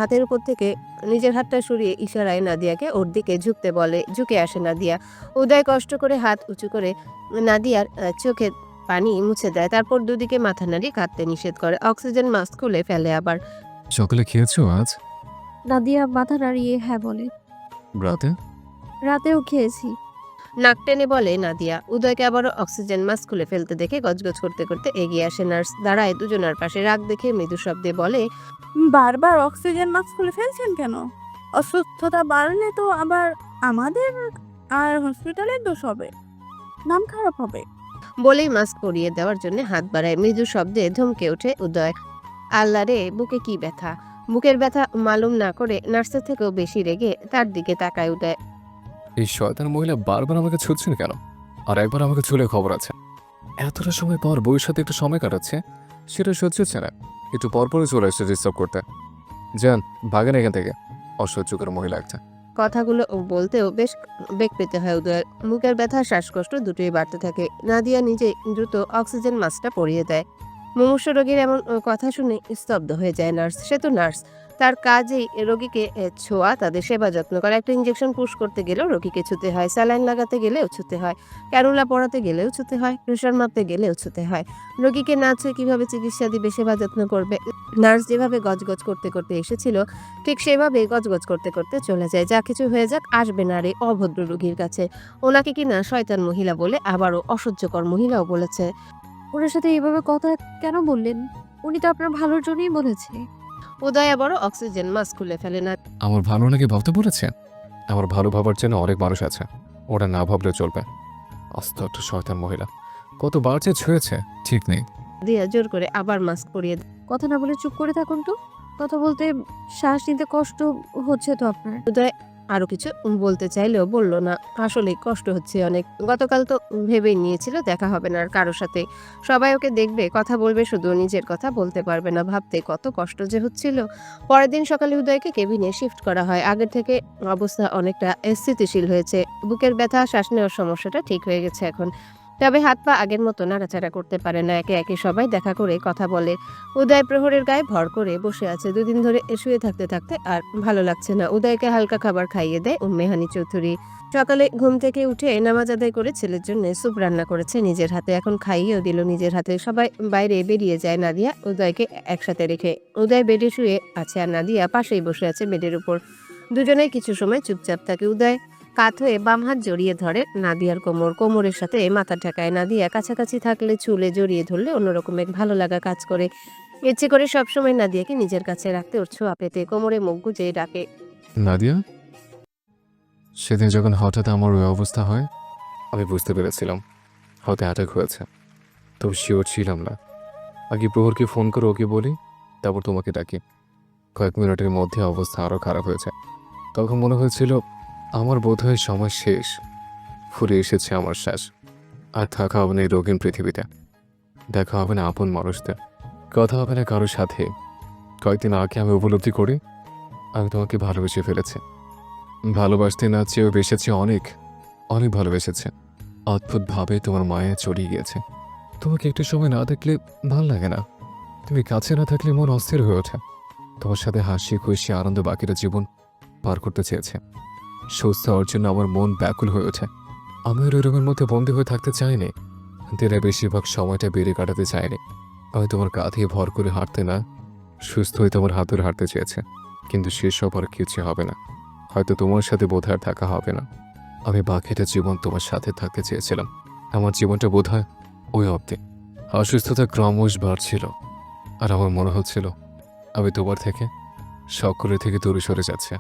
হাতের উপর থেকে নিজের হাতটা সরিয়ে ইশারায় নাদিয়াকে ওর দিকে ঝুঁকতে বলে। ঝুঁকে আসে নাদিয়া। উদয় কষ্ট করে হাত উঁচু করে নাদিয়ার চোখে পানি মুছে দেয়। তারপর দুদিকে মাথা নাড়িয়ে কাঁদতে নিষেধ করে। অক্সিজেন মাস্ক খুলে ফেলে আবার। সকালে খেয়েছো আজ? নাদিয়া মাথা নাড়িয়ে হ্যাঁ বলে। রাতে? রাতেও খেয়েছি। নাক টেনে বলে নাদিয়া। উদয়কে আবারও অক্সিজেন মাস্ক খুলে ফেলতে দেখে গজগজ করতে করতে এগিয়ে আসে নার্স। দাঁড়ায় দুজনের পাশে। রাগ দেখে মৃদু শব্দে বলে, বারবার অক্সিজেন মাস্ক খুলে ফেলছেন কেন? অসুস্থতা বাড়লে তো আবার আমাদের আর হসপিটালের দোষ হবে, নাম খারাপ হবে। বলেই মাস্ক পরিয়ে দেওয়ার জন্য হাত বাড়ায়। মৃদু শব্দে ধমকে ওঠে উদয়। আল্লাহ রে, বুকে কি ব্যথা। বুকের ব্যথা মালুম না করে নার্সের থেকেও বেশি রেগে তার দিকে তাকায় উদয়। এই শয়তান মহিলা বারবার আমাকে ছুটছেন কেন? আর একবার আমাকে ছুলে খবর আছে। এতটা সময় পর বউয়ের সাথে একটু সময় কাটাচ্ছে, সেটা সহ্য হচ্ছে না। একটু পরপরই চলে আসছে ডিস্টার্ব করতে। যান, ভাগেন এখান থেকে, অসহ্যকর মহিলা একটা। কথাগুলো বলতেও বেশ বেগ পেতে হয় উদয়ের। বুকের ব্যথা, শ্বাসকষ্ট দুটোই বাড়তে থাকে। নাদিয়া নিজে দ্রুত অক্সিজেন মাস্কটা পরিয়ে দেয়। মুমূর্ষু রোগীর এমন কথা শুনে স্তব্ধ হয়ে যায় নার্স। সে তো নার্স, তার কাজেই রোগীকে ছোঁয়া, তাদের সেবা যত্ন করা। একটা ইঞ্জেকশন পুশ করতে গেলেও রোগীকে ছুতে হয়, স্যালাইন লাগাতে গেলেও ছুতে হয়, ক্যানুলা পড়াতে গেলেও ছুতে হয়, প্রেশার মাপতে গেলেও ছুতে হয়। রোগীকে না ছুঁয়ে কিভাবে চিকিৎসা দিবে, সেবা যত্ন করবে? নার্স যেভাবে গজগজ করতে করতে এসেছিল, ঠিক সেভাবে গজগজ করতে করতে চলে যায়। যা কিছু হয়ে যাক, আসবে না রে অভদ্র রোগীর কাছে। ওনাকে কিনা শয়তান মহিলা বলে, আবারও অসহ্যকর মহিলাও বলেছে। ওনার সাথে এইভাবে কথা কেন বললেন? উনি তো আপনার ভালোর জন্যই বলেছে। উদয় আবারও অক্সিজেন মাস্ক খুলে ফেলে না। আমার ভালো নাকি ভাবতে বলেছেন? আমার ভালো ভাবার জন্য অনেক মানুষ আছে, ওরা না ভাবলে চলবে। আস্ত একটা শয়তান মহিলা, কতবার যে ছুঁয়েছে ঠিক নেই। দিয়া জোর করে আবার মাস্ক পরিয়ে দেয়। কথা না বলে চুপ করে থাকুন তো। কথা বলতে শ্বাস নিতে কষ্ট হচ্ছে তো আপনার? উদয় আরো কিছু বলতে চাইলেও বলল না। আসলেই কষ্ট হচ্ছে অনেক। গতকাল তো ভেবেই নিয়েছিল দেখা হবে না আর কারোর সাথে। সবাই ওকে দেখবে, কথা বলবে, শুধু নিজের কথা বলতে পারবে না। ভাবতে কত কষ্ট যে হচ্ছিল। পরের দিন সকালে উদয়কে কেবিনে শিফট করা হয়। আগের থেকে অবস্থা অনেকটা স্থিতিশীল হয়েছে। বুকের ব্যথা, শ্বাস নেওয়ার সমস্যাটা ঠিক হয়ে গেছে এখন। তবে হাত পা আগের মতো নাড়াচাড়া করতে পারে না। একে একে সবাই দেখা করে কথা বলে। উদয় প্রহরের গায়ে ভর করে বসে আছে। দুদিন ধরে শুয়ে থাকতে থাকতে আর ভালো লাগছে না। উদয়কে হালকা খাবার খাইয়ে দেয় উম্মেহানি চৌধুরী। সকালে ঘুম থেকে উঠে নামাজ আদায় করে ছেলের জন্য স্যুপ রান্না করেছে নিজের হাতে। এখন খাইয়েও দিল নিজের হাতে। সবাই বাইরে বেরিয়ে যায় নাদিয়া উদয়কে একসাথে রেখে। উদয় বেডে শুয়ে আছে আর নাদিয়া পাশেই বসে আছে বেডের উপর। দুজনেই কিছু সময় চুপচাপ থাকে। উদয় কাত হয়ে বাম হাত জড়িয়ে ধরে নাদিয়ার কোমরের সাথে মাথা ঠেকায়। নাদিয়া কাছাকাছি থাকলে চুলে জড়িয়ে ধরলে অন্যরকম এক ভালো লাগা কাজ করে। ইচ্ছে করে সবসময় নাদিয়াকে নিজের কাছে রাখতে ওর ছোঁয়া পেতে কোমরে মুখ গুজে ডাকে। নাদিয়া, সেদিন যখন হঠাৎ আমার ওই অবস্থা হয়, আমি বুঝতে পেরেছিলাম হয়তো অ্যাটাক হয়েছে। তবে শিওর ছিলাম না। আগে প্রহরকে ফোন করে ওকে বলি, তারপর তোমাকে ডাকি। কয়েক মিনিটের মধ্যে অবস্থা আরও খারাপ হয়েছে। তখন মনে হয়েছিল আমার বোধহয় সময় শেষ, ফুরিয়ে এসেছে আমার শ্বাস। আর থাকা হবে না এই রোগীন পৃথিবীতে। দেখা হবে না আপন মানুষদের, কথা হবে না কারোর সাথে। কয়েকদিন আগে আমি উপলব্ধি করি আমি তোমাকে ভালোবেসে ফেলেছি। ভালোবাসতে না চেয়েও বেসেছি, অনেক অনেক ভালোবেসেছে। অদ্ভুতভাবে তোমার মায়া চড়িয়ে গিয়েছে। তোমাকে একটু সময় না দেখলে ভাল লাগে না। তুমি কাছে না থাকলে মন অস্থির হয়ে ওঠে। তোমার সাথে হাসি খুশি আনন্দ বাকিটা জীবন পার করতে চেয়েছে। সুস্থ হওয়ার জন্য আমার মন ব্যাকুল হয়ে ওঠে। আমি ওই রুমের মধ্যে বন্দী হয়ে থাকতে চাইনি। দিনের বেশিরভাগ সময়টা বেড়ে কাটাতে চাইনি। আমি তোমার কাঁধে ভর করে হাঁটতে না, সুস্থ হয়ে তোমার হাত ধরে হাঁটতে চেয়েছে। কিন্তু সেসব আর কিছু হবে না। হয়তো তোমার সাথে বোধহয় আর থাকা হবে না। আমি বাকিটা জীবন তোমার সাথে থাকতে চেয়েছিলাম। আমার জীবনটা বোধহয় ওই অবধি। অসুস্থতা ক্রমশ বাড়ছিল আর আমার মনে হচ্ছিল আমি তোমার থেকে, সকলের থেকে দূরে সরে যাচ্ছে।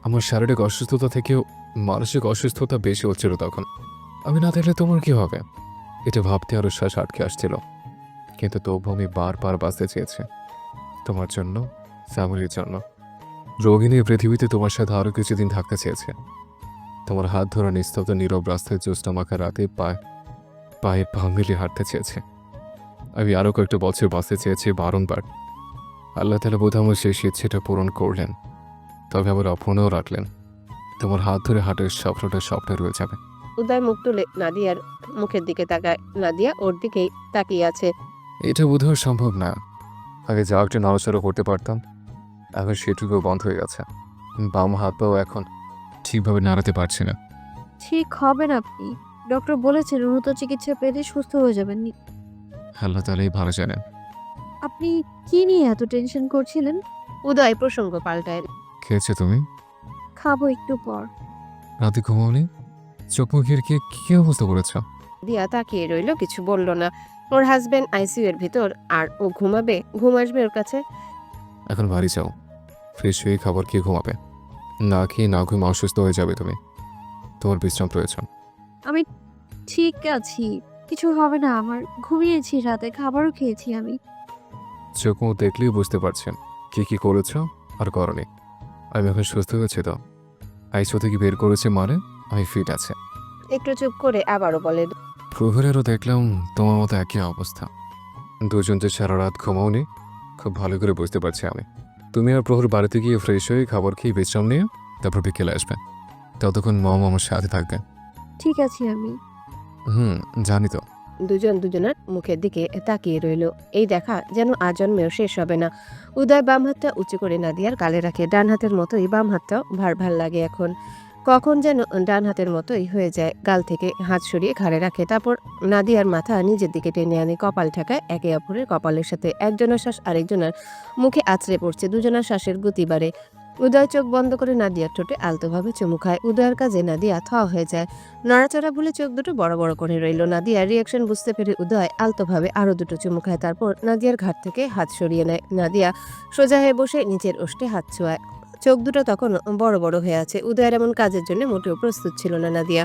আমার শারীরিক অসুস্থতা থেকেও মানসিক অসুস্থতা বেশি হচ্ছিল তখন। আমি না থাকলে তোমার কি হবে, এটা ভাবতে আরও শ্বাস আটকে আসছিল। কিন্তু তবু আমি বারবার বাঁচতে চেয়েছি, তোমার জন্য, ফ্যামিলির জন্য। রোগিণী পৃথিবীতে তোমার সাথে আরও কিছুদিন থাকতে চেয়েছে। তোমার হাত ধরা নিস্তব্ধ নীরব রাস্তায় জ্যোৎস্না মাখা রাতে পায়ে পা মিলিয়ে হাঁটতে চেয়েছে। আমি আরও কয়েকটা বছর বাঁচতে চেয়েছি বারংবার। আল্লাহ তাআলা বোধহয় আমার সেই ইচ্ছেটা পূরণ করলেন। তবে আবার অপনেও রাখলেন। তোমার হাত ধরে হাঁটার স্বপ্নটা রয়ে যাবে। উদয় মুখ তুলে নাদিয়ার মুখের দিকে তাকায়। নাদিয়া ওর দিকেই তাকিয়ে আছে। এটা বোধহয় সম্ভব না। আগে যা একটু নড়াচড়া করতে পারতাম, এখন সেটুকু বন্ধ হয়ে গেছে। বাম হাত পাও এখন ঠিকভাবে নাড়াতে পারছি না। ঠিক হবেন আপনি। ডক্টর বলেছেন উন্নত চিকিৎসা পেলে সুস্থ হয়ে যাবেন। আল্লাহ তাআলাই ভালো জানেন। আপনি কি নিয়ে এত টেনশন করছিলেন? উদয় প্রসঙ্গ পাল্টায়। খেয়েছো তুমি? খাবো একটু পর। রাতে ঘুমাওনি? চোখ মুখের কি অবস্থা করেছ? দিয়া তাকিয়ে রইল, কিছু বলল না। ওর হাজবেন্ড আইসিইউ এর ভিতর আর ও ঘুমাবে, ঘুম আসবে ওর কাছে। এখন বাড়ি যাও, ফ্রেশ হয়ে খাবার খেয়ে ঘুমাবে। না খেয়ে না ঘুম অসুস্থ হয়ে যাবে তুমি। তোমার বিশ্রাম প্রয়োজন। আমি ঠিক আছি, কিছু হবে না আমার। ঘুমিয়েছি রাতে, খাবারও খেয়েছি আমি। চোখ মুখ দেখলেই বুঝতে পারছেন কি করেছ আর করনি। আমি এখন সুস্থ হয়েছি তো। আইসিইউ থেকে বের করেছে মানে আমি ফিট আছে। একটু চুপ করে আবারও বলে। প্রহরেরও দেখলাম তোমার মতো একই অবস্থা। দুজন যে সারা রাত ঘুমাওনি, খুব ভালো করে বুঝতে পারছি আমি। তুমি আর প্রহর বাড়িতে গিয়ে ফ্রেশ হয়ে খাবার খেয়ে বিশ্রাম নিয়ে তারপর বিকেলে আসবে। ততক্ষণ মম আমার সাথে থাকবে। ঠিক আছে আমি। জানি তো। দুজন দুজনের মুখের দিকে তাকিয়ে রইল। এই দেখা যেন আজন্মেও শেষ হবে না। উদয় বাম হাতটা উঁচু করে নাদিয়ার গালে রাখে। ডান হাতের মতোই বাম হাতটাও ভার লাগে এখন। কখন যেন ডান হাতের মতোই হয়ে যায়। গাল থেকে হাত সরিয়ে ঘাড়ে রাখে। তারপর নাদিয়ার মাথা নিজের দিকে টেনে আনে। কপাল ঠেকায় একে অপরের কপালের সাথে। একজনের শ্বাস আরেকজনের মুখে আছড়ে পড়ছে। দুজনের শ্বাসের গতি বাড়ে। উদয় চোখ বন্ধ করে নাদিয়ার ঠোঁটে আলতোভাবে চুমু খায়। উদয়ের কাজে নাদিয়া থ হয়ে যায়। নড়াচড়া ভুলে চোখ দুটো বড় বড় করে রইল। নাদিয়ার রিয়াকশন বুঝতে পেরে উদয় আলতোভাবে আরো দুটো চুমু খায়। তারপর নাদিয়ার ঘাট থেকে হাত সরিয়ে নেয়। নাদিয়া সোজা হয়ে বসে নিচের ওষ্ঠে হাত ছোঁয়ায়। চোখ দুটো তখন বড় বড় হয়ে আছে। উদয়ের এমন কাজের জন্য মোটেও প্রস্তুত ছিল না নাদিয়া।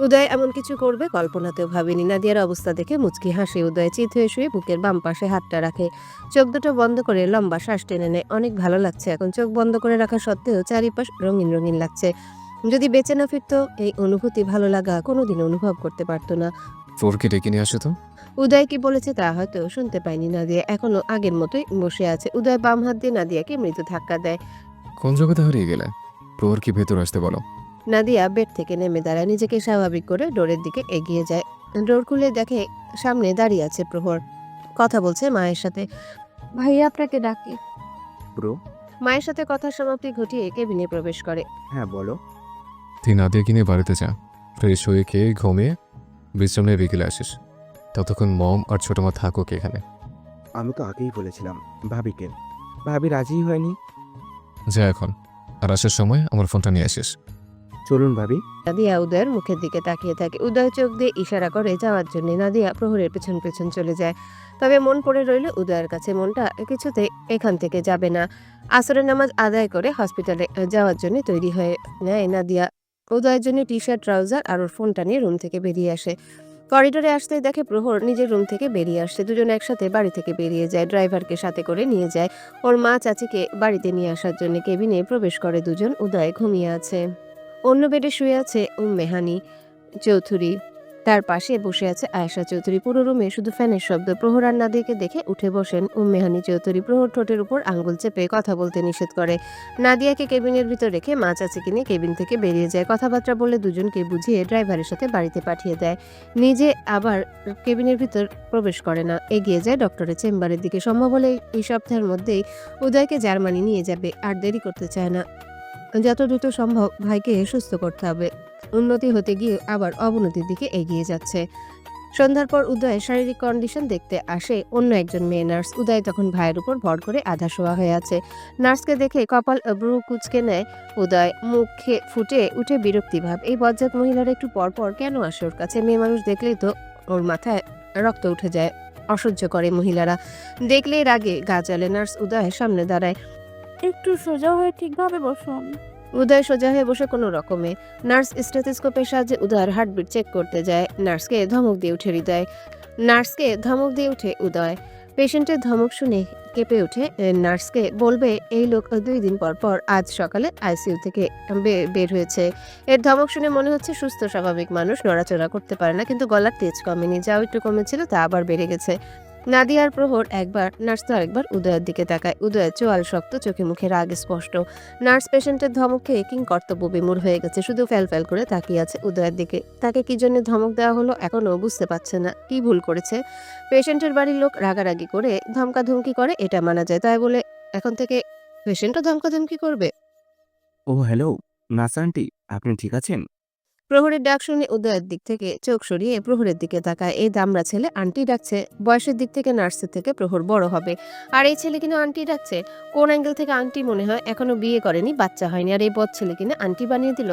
উদয় এমন কিছু করবে কল্পনাতেও ভাবেনি। নাদিয়ার অবস্থা দেখে মুচকি হাসে উদয়। চিত হয়ে শুয়ে বুকের বাম পাশে হাতটা রাখে, চোখ দুটো বন্ধ করে লম্বা শ্বাস টেনে নেয়। অনেক ভালো লাগছে এখন। চোখ বন্ধ করে রাখা সত্ত্বেও চারিপাশ রঙিন রঙিন লাগছে। যদি বেঁচে না ফিরতো এই অনুভূতি, ভালো লাগা কোনোদিন অনুভব করতে পারতো না। ফ্লোরকে ডেকে নিয়ে আসো তো। উদয় কি বলেছে তা হয়তো শুনতে পায়নি নাদিয়া। এখনো আগের মতোই বসে আছে। উদয় বাম হাত দিয়ে নাদিয়াকে মৃদু ধাক্কা দেয়। কোন জগতে হারিয়ে গেলে? ফ্লোর কি ভেতর আসতে বলো। নাদিয়া বেড থেকে নেমে দাঁড়ায়, নিজেকে স্বাভাবিক করে ডোরের দিকে এগিয়ে যায়। ডোর খুলে দেখে সামনে দাঁড়িয়ে আছে প্রহর, কথা বলছে মায়ের সাথে। ভাইয়া আপনাকে ডাকে। ব্রো। মায়ের সাথে কথা সমাপ্তি ঘটিয়ে কেবিনে প্রবেশ করে। হ্যাঁ বলো। তুই নাদিয়াকে নিয়ে বাড়িতে যা, ফ্রেশ হয়ে খেয়ে ঘুমিয়ে বিশ্রাম নিয়ে বিকেলে আসিস। ততক্ষণ মম আর ছোট মা থাকুক এখানে। আমি তো আগেই বলেছিলাম ভাবিকে, ভাবি রাজিই হয়নি। যা এখন, আর আসার সময় আমার ফোনটা নিয়ে আসিস। চলুন ভাবি। নাদিয়া উদয়ের মুখের দিকে তাকিয়ে থাকে। উদয় চোখ দিয়ে ইশারা করে যাওয়ার জন্য। নাদিয়া প্রহরের পেছন পেছন চলে যায়। তবে মন পড়ে রইল উদয়ের কাছে। মনটা কিছুতে এখান থেকে যাবে না। আসরের নামাজ আদায় করে হসপিটালে যাওয়ার জন্য তৈরি হয়ে নেয় নাদিয়া। উদয়ের জন্য টি শার্ট, ট্রাউজার আর ওর ফোনটা নিয়ে রুম থেকে বেরিয়ে আসে। করিডোরে আসতে দেখে প্রহর নিজের রুম থেকে বেরিয়ে আসছে। দুজন একসাথে বাড়ি থেকে বেরিয়ে যায়। ড্রাইভারকে সাথে করে নিয়ে যায় ওর মা চাচিকে বাড়িতে নিয়ে আসার জন্য। কেবিনে প্রবেশ করে দুজন। উদয় ঘুমিয়ে আছে। অন্য বেডে শুয়ে আছে মেহানি চৌধুরী, তার পাশে বসে আছে আয়েশা চৌধুরী। পুরো রুমে শুধু ফ্যানের শব্দ। প্রহর আর নাদিয়াকে দেখে উঠে বসেন মেহানি চৌধুরী। প্রহর ঠোঁটের উপর আঙ্গুল চেপে কথা বলতে নিষেধ করে। নাদিয়াকে কেবিনের ভিতর রেখে মা চাচিকে নিয়ে কেবিন থেকে বেরিয়ে যায়। কথাবার্তা বলে দুজনকে বুঝিয়ে ড্রাইভারের সাথে বাড়িতে পাঠিয়ে দেয়। নিজে আবার কেবিনের ভিতর প্রবেশ করে না, এগিয়ে যায় ডক্টরের চেম্বারের দিকে। সম্ভব হলে এই সপ্তাহের মধ্যেই উদয়কে জার্মানি নিয়ে যাবে। আর দেরি করতে চায় না, যত দ্রুত সম্ভব ভাইকে সুস্থ করতে হবে। উন্নতি হতে গিয়ে আবার অবনতির দিকে এগিয়ে যাচ্ছে। সন্ধ্যার পর উদয়ের শারীরিক কন্ডিশন দেখতে আসে অন্য একজন মেয়ে নার্স। উদয় তখন ভাইয়ের উপর ভর করে আধা শোয়া হয়ে আছে। নার্সকে দেখে কপাল ব্রু কুচকে নেয় উদয়। মুখে ফুটে উঠে বিরক্তি ভাব। এই বজ্জাত মহিলারা একটু পর পর কেন আসে ওর কাছে? মেয়ে মানুষ দেখলেই তো ওর মাথায় রক্ত উঠে যায়। অসহ্য করে মহিলারা, দেখলেই রাগে গা জ্বলে। নার্স উদয়ের সামনে দাঁড়ায়। একটু সোজা হয়ে ঠিকভাবে বসুন। উদয় সোজা হয়ে বসে কোনো রকমে। নার্স স্টেথোস্কোপের সাহায্যে উদয়ের হার্টবিট চেক করতে যায়। নার্সকে ধমক দিয়ে উঠে উদয়। পেশেন্টের ধমক শুনে কেঁপে উঠে নার্সকে বলবে এই লোক 2 দিন পর পর আজ সকালে আইসিইউ থেকে বের হয়েছে। এর ধমক শুনে মনে হচ্ছে সুস্থ স্বাভাবিক মানুষ, নড়াচড়া করতে পারে না, কিন্তু গলার তেজ কমেনি। যাও একটু কমেছিল তা আবার বেড়ে গেছে। নাদিয়ার প্রহর একবার, নার্স তো আরেকবার উদয়ের দিকে তাকায়। উদয়ের চোয়াল শক্ত, চোখে মুখে রাগ স্পষ্ট। নার্স পেশেন্টের ধমকে কর্তব্য বিমূঢ় হয়ে গেছে, শুধু ফ্যাল করে তাকিয়ে আছে উদয়ের দিকে। তাকে কি জন্য ধমক দেওয়া হলো এখনো বুঝতে পারছে না। কি ভুল করেছে? পেশেন্টের বাড়ির লোক রাগারাগি করে ধমকাধমকি করে এটা মানা যায়, তাই বলে এখন থেকে পেশেন্টও ধমকাধমকি করবে? ও হ্যালো নার্স আন্টি, আপনি ঠিক আছেন? প্রহরের ডাক শুনে উদয়ের দিক থেকে চোখ সরিয়ে প্রহরের দিকে তাকায়। এই দামড়া ছেলে আন্টি ডাকছে। বয়সের দিক থেকে নার্সের থেকে প্রহর বড় হবে, আর এই ছেলে কিনা আন্টি ডাকছে। কোন অ্যাঙ্গেল থেকে আন্টি মনে হয়? এখনো বিয়ে করেনি, বাচ্চা হয়নি, আর এই বদ ছেলে কিনা আন্টি বানিয়ে দিল।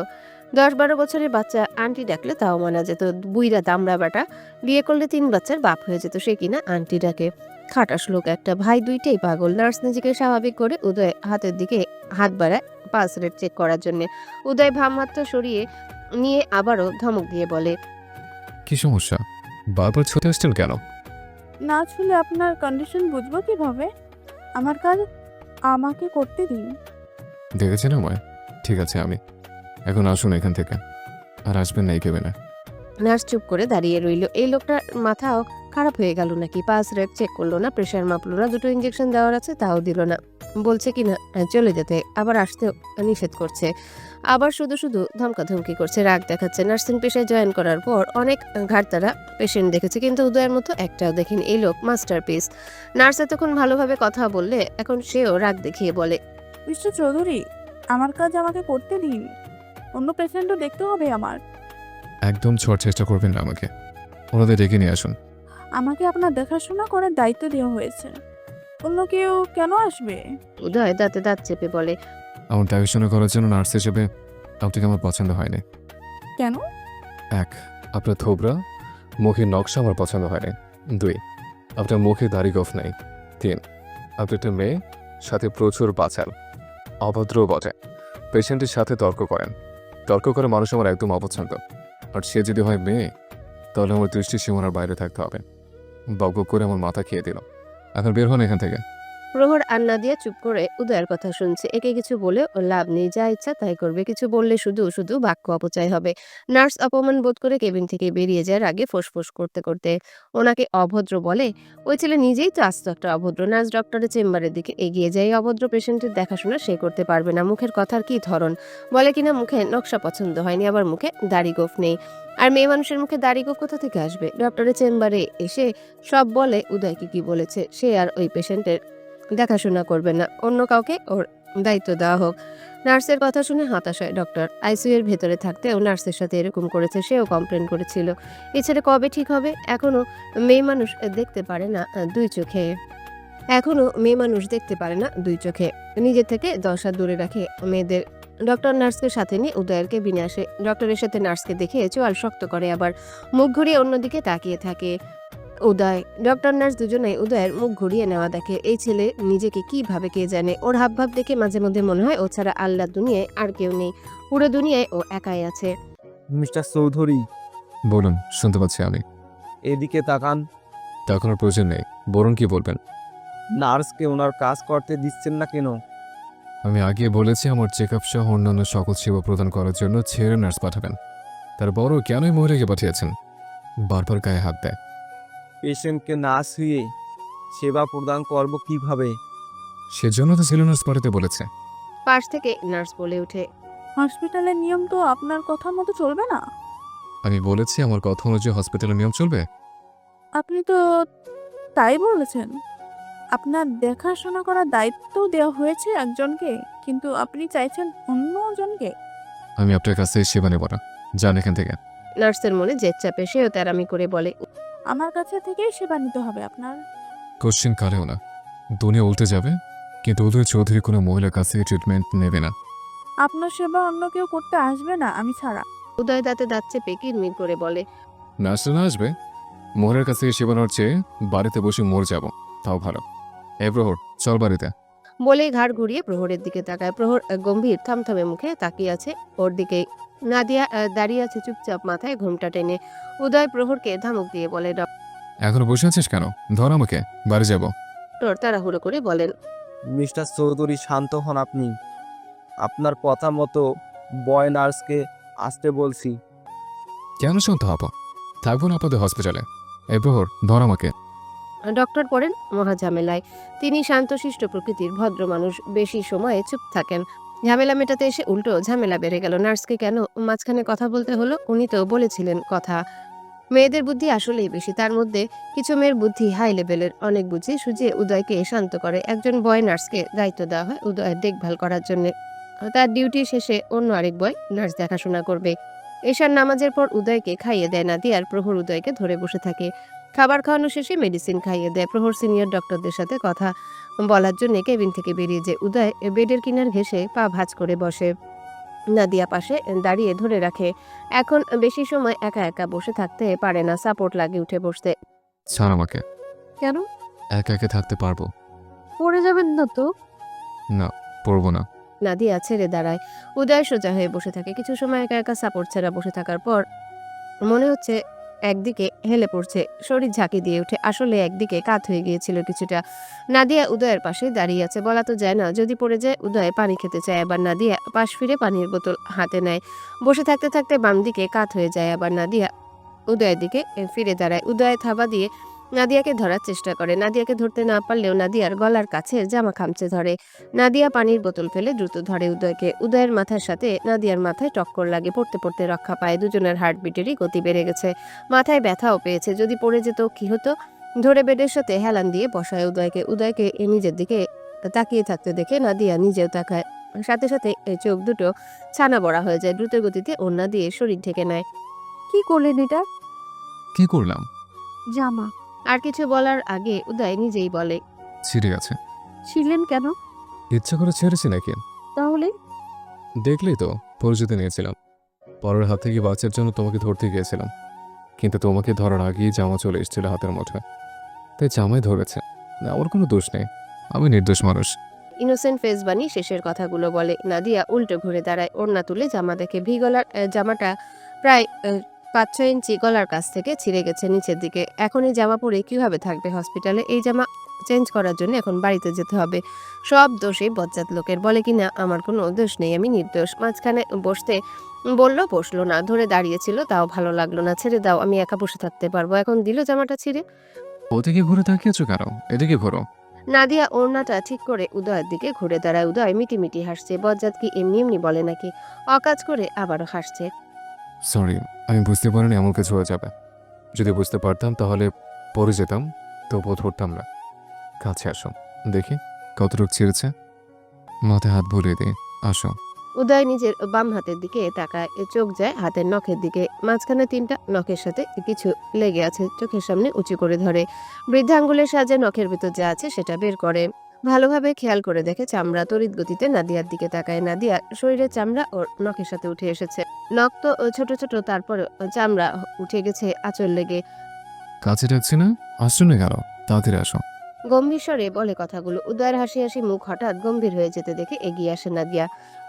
10-12 বছরের বাচ্চা আন্টি ডাকলে তাও মানা যেত। বুইরা দামড়া বেটা বিয়ে করলে 3 বাচ্চার বাপ হয়ে যেত, সে কিনা আন্টি ডাকে। খাটাস লোক একটা। ভাই দুইটাই পাগল। নার্স নিজেকে স্বাভাবিক করে উদয় হাতের দিকে হাত বাড়ায় পালস রেট চেক করার জন্য। উদয় ভাম হাতটা সরিয়ে নিয়ে আবারও ধমক দিয়ে বলে, কি সমস্যা? বারবার ছুটে আসছেন কেন? না ছুলে আপনার কন্ডিশন বুঝবো কিভাবে? আমার কাজ আমাকে করতে দিন। দেখেছেন আমায়? ঠিক আছে, আমি এখন আসুন এখান থেকে, আর আসবেন না এই কেবিনে। নার্স চুপ করে দাঁড়িয়ে রইল। এই লোকটার মাথাও খারাপ হয়ে গেল নাকি? পালস রেট চেক করলো না, প্রেশার মাপলো না, 2 ইঞ্জেকশন দেওয়ার আছে তাও দিল না। বলছে কিনা চলে যেতে, আবার আসতে নিষেধ করছে। আবার শুধু শুধু ধমকাধমকি করছে, রাগ দেখাচ্ছে। নার্সিং পেশায় জয়েন করার পর অনেক ঘাটতারা পেশেন্ট দেখেছে, কিন্তু উদয়ের মতো একটাও দেখেনি। এই লোক মাস্টারপিস। নার্স এতক্ষণ ভালোভাবে কথা বললে এখন সেও রাগ দেখিয়ে বলে, মিস্টার চৌধুরী, আমার কাজ আমাকে করতে দিন। অন্য পেশেন্টও দেখতে হবে আমার। একদম ছোঁয়ার চেষ্টা করবেন না আমাকে। ওনাদের ডেকে নিয়ে আসুন। আমাকে আপনার দেখাশোনা করার দায়িত্ব দেওয়া হয়েছে, অন্য কেউ কেন আসবে? উদয় দাঁতে দাঁত চেপে বলে, আমার দেখাশোনা করার জন্য নার্স হিসেবে আপনাকে আমার পছন্দ হয়নি। কেন? 1, আপনার থোবরা মুখের নকশা আমার পছন্দ হয়নি। 2, আপনার মুখে দাড়ি গোঁফ নেই। 3, আপনি একটা মেয়ে, সাথে প্রচুর বাচাল, অভদ্র বটে। পেশেন্টের সাথে তর্ক করেন। তর্ক করে মানুষ আমার একদম অপছন্দ। আর সে যদি হয় মেয়ে, তাহলে আমার দৃষ্টি সীমানার বাইরে থাকতে হবে। বকবক করে আমার মাথা খেয়ে দিল। এখন বের হন এখান থেকে। প্রহর আর নাদিয়া চুপ করে উদয়ের কথা শুনছে। একে কিছু বলে ওর লাভ নেই, যা ইচ্ছা তাই করবে। কিছু বললে শুধু শুধু বাক্য অপচয় হবে। নার্স অপমান বোধ করে কেবিন থেকে বেরিয়ে যাওয়ার আগে ফোঁস করতে করতে ওনাকে অভদ্র বলে। ওই ছেলে নিজেই তো আস্ত একটা অভদ্র। নার্স ডক্টরের চেম্বারের দিকে এগিয়ে যায়। অভদ্র পেশেন্টের দেখাশোনা সে করতে পারবে না। মুখের কথার কি ধরন! বলে কিনা মুখে নকশা পছন্দ হয়নি, আবার মুখে দাড়ি গোঁফ নেই। আর মেয়ে মানুষের মুখে দাড়ি গোঁফ কোথা থেকে আসবে? ডক্টরের চেম্বারে এসে সব বলে উদয়কে কি বলেছে। সে আর ওই পেশেন্টের দেখাশোনা করবে না, অন্য কাউকে ওর দায়িত্ব দেওয়া হোক। নার্সের কথা শুনে হতাশ হয় ডক্টর। আইসিইউ এর ভেতরে থাকতে ও নার্সের সাথে এরকম করেছে, সেও কমপ্লেন করেছিল। এছাড়া কবে ঠিক হবে? এখনো মেয়ে মানুষ দেখতে পারে না দুই চোখে। নিজের থেকে 10 হাত দূরে রাখে মেয়েদের। ডক্টর নার্সকে সাথে নিয়ে উদয়ের কেবিনে আসে। ডক্টরের সাথে নার্সকে দেখে চোয়াল শক্ত করে, আবার মুখ ঘুরিয়ে অন্যদিকে তাকিয়ে থাকে উদয়। ডক্টর নার্স দুজনেই উদয়ের মুখ ঘুরিয়ে নেওয়া দেখে। এই ছেলে নিজেকে কি ভাবে কে জানে। ওর হাবভাব দেখে মাঝে মধ্যে মনে হয় ও ছাড়া আল্লাহ দুনিয়ায় আর কেউ নেই, পুরো দুনিয়ায় ও একাই আছে। মিস্টার চৌধুরী, বলুন, শুনতে পাচ্ছি আমি। এদিকে তাকান। তাকানোর প্রয়োজন নেই, বরং কি বলবেন? নার্সকে ওনার কাজ করতে দিচ্ছেন না কেন? আমি আগে বলেছি আমার চেক আপ সহ অন্যান্য সকল সেবা প্রদান করার জন্য ছেড়ে নার্স পাঠাবেন। তারপরও কেনই মহিলাকে পাঠিয়েছেন? বারবার গায়ে হাত দেয়। পেশেন্টকে না শুয়ে সেবা প্রদান করব কিভাবে? সেজন্য তো ছিল নার্স পাঠাতে বলেছে। পাশ থেকে নার্স বলে ওঠে, হসপিটালের নিয়ম তো আপনার কথা মতো চলবে না। আমি বলেছি আমার কথা অনুযায়ী হসপিটালের নিয়ম চলবে। আপনি তো তাই বলেছেন। আপনার দেখাশোনা করার দায়িত্ব দেওয়া হয়েছে একজনকে, কিন্তু আপনি চাইছেন অন্যজনকে। আমি আপনার কাছ থেকে সেবা নেব না, যান এখান থেকে। নার্সের মনে জেদ চাপে, সেও তেরামি করে বলে, আমার কাছে থেকেই সেবা নিতে হবে আপনার। কোশ্চেন কালেও না, দুনিয়া উল্টে যাবে, কিন্তু উদয় চৌধুরী কোনো মহিলার কাছ থেকে ট্রিটমেন্ট নেবে না। আপনার সেবা অন্য কেউ করতে আসবে না আমি ছাড়া। উদয় দাঁতে দাঁত চেপে কিরমির করে বলে, নার্সটা না আসবে, মহিলার কাছ থেকে সেবা নেওয়ার চেয়ে বাড়িতে বসে মরে যাব, তাও ভালো। এ প্রহর, চল বাড়িতে। বলে ঘাড় ঘুরিয়ে প্রহরের দিকে তাকায়। প্রহর গম্ভীর থমথমে মুখে তাকিয়ে আছে ওর দিকে। নাদিয়া দাঁড়িয়ে আছে চুপচাপ, মাথায় ঘোমটা টেনে। উদয় প্রহরকে ধমক দিয়ে বলে, এখনো বসে আছিস কেন? ধর আমাকে, বাড়ি যাব। ডক্টর তাড়াহুড়ো করে বলেন, মিস্টার চৌধুরী, শান্ত হন আপনি। আপনার কথা মতো বয় নার্সকে আসতে বলছি। কেন শুনতে হব? থাকবো না আপনাদের হসপিটালে। এ প্রহর, ধর আমাকে। ডক্টর পড়েন মহা ঝামেলায়। তিনি শান্তশিষ্ট প্রকৃতির ভদ্র মানুষ, বেশি সময়ে চুপ থাকেন। ঝামেলা মেটাতে এসে উল্টো ঝামেলা বেড়ে গেল। নার্সকে কেন মাঝখানে কথা বলতে হলো? উনি তো বলেছিলেন কথা। মেয়েদের বুদ্ধি আসলেই বেশি, তার মধ্যে কিছু মেয়ের বুদ্ধি হাই লেভেলের। অনেক বুঝি সুঝিয়ে উদয়কে শান্ত করে। একজন বয় নার্সকে দায়িত্ব দেওয়া হয় উদয়ের দেখভাল করার জন্য। তার ডিউটি শেষে অন্য আরেক বয় নার্স দেখাশোনা করবে। এশার নামাজের পর উদয়কে খাইয়ে দেয় নাদিয়া, আর প্রহর উদয়কে ধরে বসে থাকে। খাবার খাওয়ানো শেষে মেডিসিন খাইয়ে দেয়। প্রহর সিনিয়র ডক্টরদের সাথে কথা বলার জন্য কেবিন থেকে বেরিয়ে যায়। উদয় বেডের কিনার ঘেঁষে পা ভাঁজ করে বসে। নাদিয়া পাশে দাঁড়িয়ে ধরে রাখে। এখন বেশি সময় একা একা বসে থাকতে পারে না, সাপোর্ট লাগে উঠে বসতে। ছাড় আমাকে, কেন? একা একা থাকতে পারবো পড়ে যাবেন না তো? না, পড়বো না। নাদিয়া ছেড়ে দাঁড়ায়। উদয় সোজা হয়ে বসে থাকে। কিছু সময় একা একা সাপোর্ট ছাড়া বসে থাকার পর মনে হচ্ছে একদিকে হেলে পড়ছে, শরীর ঝাঁকি দিয়ে উঠে। আসলে একদিকে কাত হয়ে গিয়েছিল কিছুটা। নাদিয়া উদয়ের পাশে দাঁড়িয়ে আছে। বলা তো যায় না, যদি পড়ে যায়। উদয় পানি খেতে চায়, আবার নাদিয়া পাশ ফিরে পানির বোতল হাতে নেয়। বসে থাকতে থাকতে বাম দিকে কাত হয়ে যায়, আবার নাদিয়া উদয়ের দিকে ফিরে দাঁড়ায়। উদয় থাবা দিয়ে নাদিয়াকে ধরার চেষ্টা করে। নাদিয়াকে ধরতে না পারলেও নাদিয়ার গলার কাছে জামা খামচে ধরে। নাদিয়া পানির বোতল ফেলে দ্রুত ধরে উদয়কে। উদয়ের মাথার সাথে নাদিয়ার মাথায় টক্কর লাগে। পড়তে পড়তে রক্ষা পায়। দুজনের হার্টবিটেরই গতি বেড়ে গেছে। মাথায় ব্যথাও পেয়েছে। যদি পড়ে যেত কি হতো? ধরে বেডের সাথে হেলান দিয়ে বসায় উদয়কে। উদয়কে নিজের দিকে তাকিয়ে থাকতে দেখে নাদিয়া নিজেও তাকায়। সাথে সাথে চোখ দুটো ছানা বড়া হয়ে যায়। দ্রুত গতিতে ওড়না দিয়ে শরীর ঢেকে নেয়। কি করলেন এটা? কি করলাম? জামা আর কিছু বলার আগে উদয় নিজেই বলে, ছিঁড়ে গেছে। ছিলেন কেন? ইচ্ছা করে ছেড়েছি নাকি? তাহলে দেখলেই তো, পরিচিতি নিয়েছিলাম। পরের হাত থেকে বাচ্চার জন্য তোমাকে ধরতে গিয়েছিলাম, কিন্তু তোমাকে ধরার আগেই জামা চলে এসেছিল হাতের মুঠোয়, তাই জামাই ধরেছে। না, আমার কোনো দোষ নেই, আমি নির্দোষ মানুষ। ইনোসেন্ট ফেস বানিয়ে শেষের কথাগুলো বলে। নাদিয়া উল্টো ঘুরে দাঁড়ায়। ওড়না তুলে জামা দেখে। ভি গলার জামাটা প্রায় 5-6 ইঞ্চি গলার কাছ থেকে ছিঁড়ে গেছে নিচের দিকে। এখন এই জামা পরে কিভাবে থাকবে হসপিটালে? এই জামা চেঞ্জ করার জন্য এখন বাড়িতে যেতে হবে। সব দোষই বজ্জাত লোকের। বলে কিনা আমার কোনো দোষ নেই, আমি নির্দোষ। মাঝখানে বসতে বলল, বসলো না, ধরে দাঁড়িয়েছিল, তাও ভালো লাগলো না। ছেড়ে দাও, আমি একা বসে থাকতে পারবো। এখন দিল জামাটা ছিঁড়ে। ওদিকে ঘুরে তাকিয়েছো কেন? এদিকে ঘোরো। নাদিয়া ওড়নাটা ঠিক করে উদয়ের দিকে ঘুরে দাঁড়ায়। উদয় মিটিমিটি হাসছে। বজ্জাত কি এমনি এমনি বলে নাকি? অকাজ করে আবারও হাসছে। সরি, আমি বুঝতে পারিনি এমন কিছু হয়ে যাবে। যদি বুঝতে পারতাম তাহলে পরে যেতাম, তবুও ধরতাম না। কাছে আসো, দেখি কতটুক ছিঁড়েছে। মাথায় হাত বুলিয়ে দিই, আসো। উদয় নিজের বাম হাতের দিকে তাকায়, চোখ যায় হাতের নখের দিকে। মাঝখানে 3টা নখের সাথে কিছু লেগে আছে। চোখের সামনে উঁচু করে ধরে বৃদ্ধাঙ্গুলের সাহায্যে নখের ভিতর যা আছে সেটা বের করে। ভালোভাবে খেয়াল করে দেখে চামড়া। তড়িৎ গতিতে নাদিয়ার দিকে তাকায়। নাদিয়ার শরীরের চামড়া ওর নখের সাথে উঠে এসেছে। নখ তো ছোট ছোট, তারপর চামড়া উঠে গেছে আঁচল লেগে। কাছে ডাকছি না, আসছো না কেন? তাড়াতাড়ি আসো। গম্ভীর স্বরে বলে কথাগুলো। উদয়ের হাসি হাসি মুখ হঠাৎ গম্ভীর হয়ে যেতে দেখে এগিয়ে আসে নাদিয়া।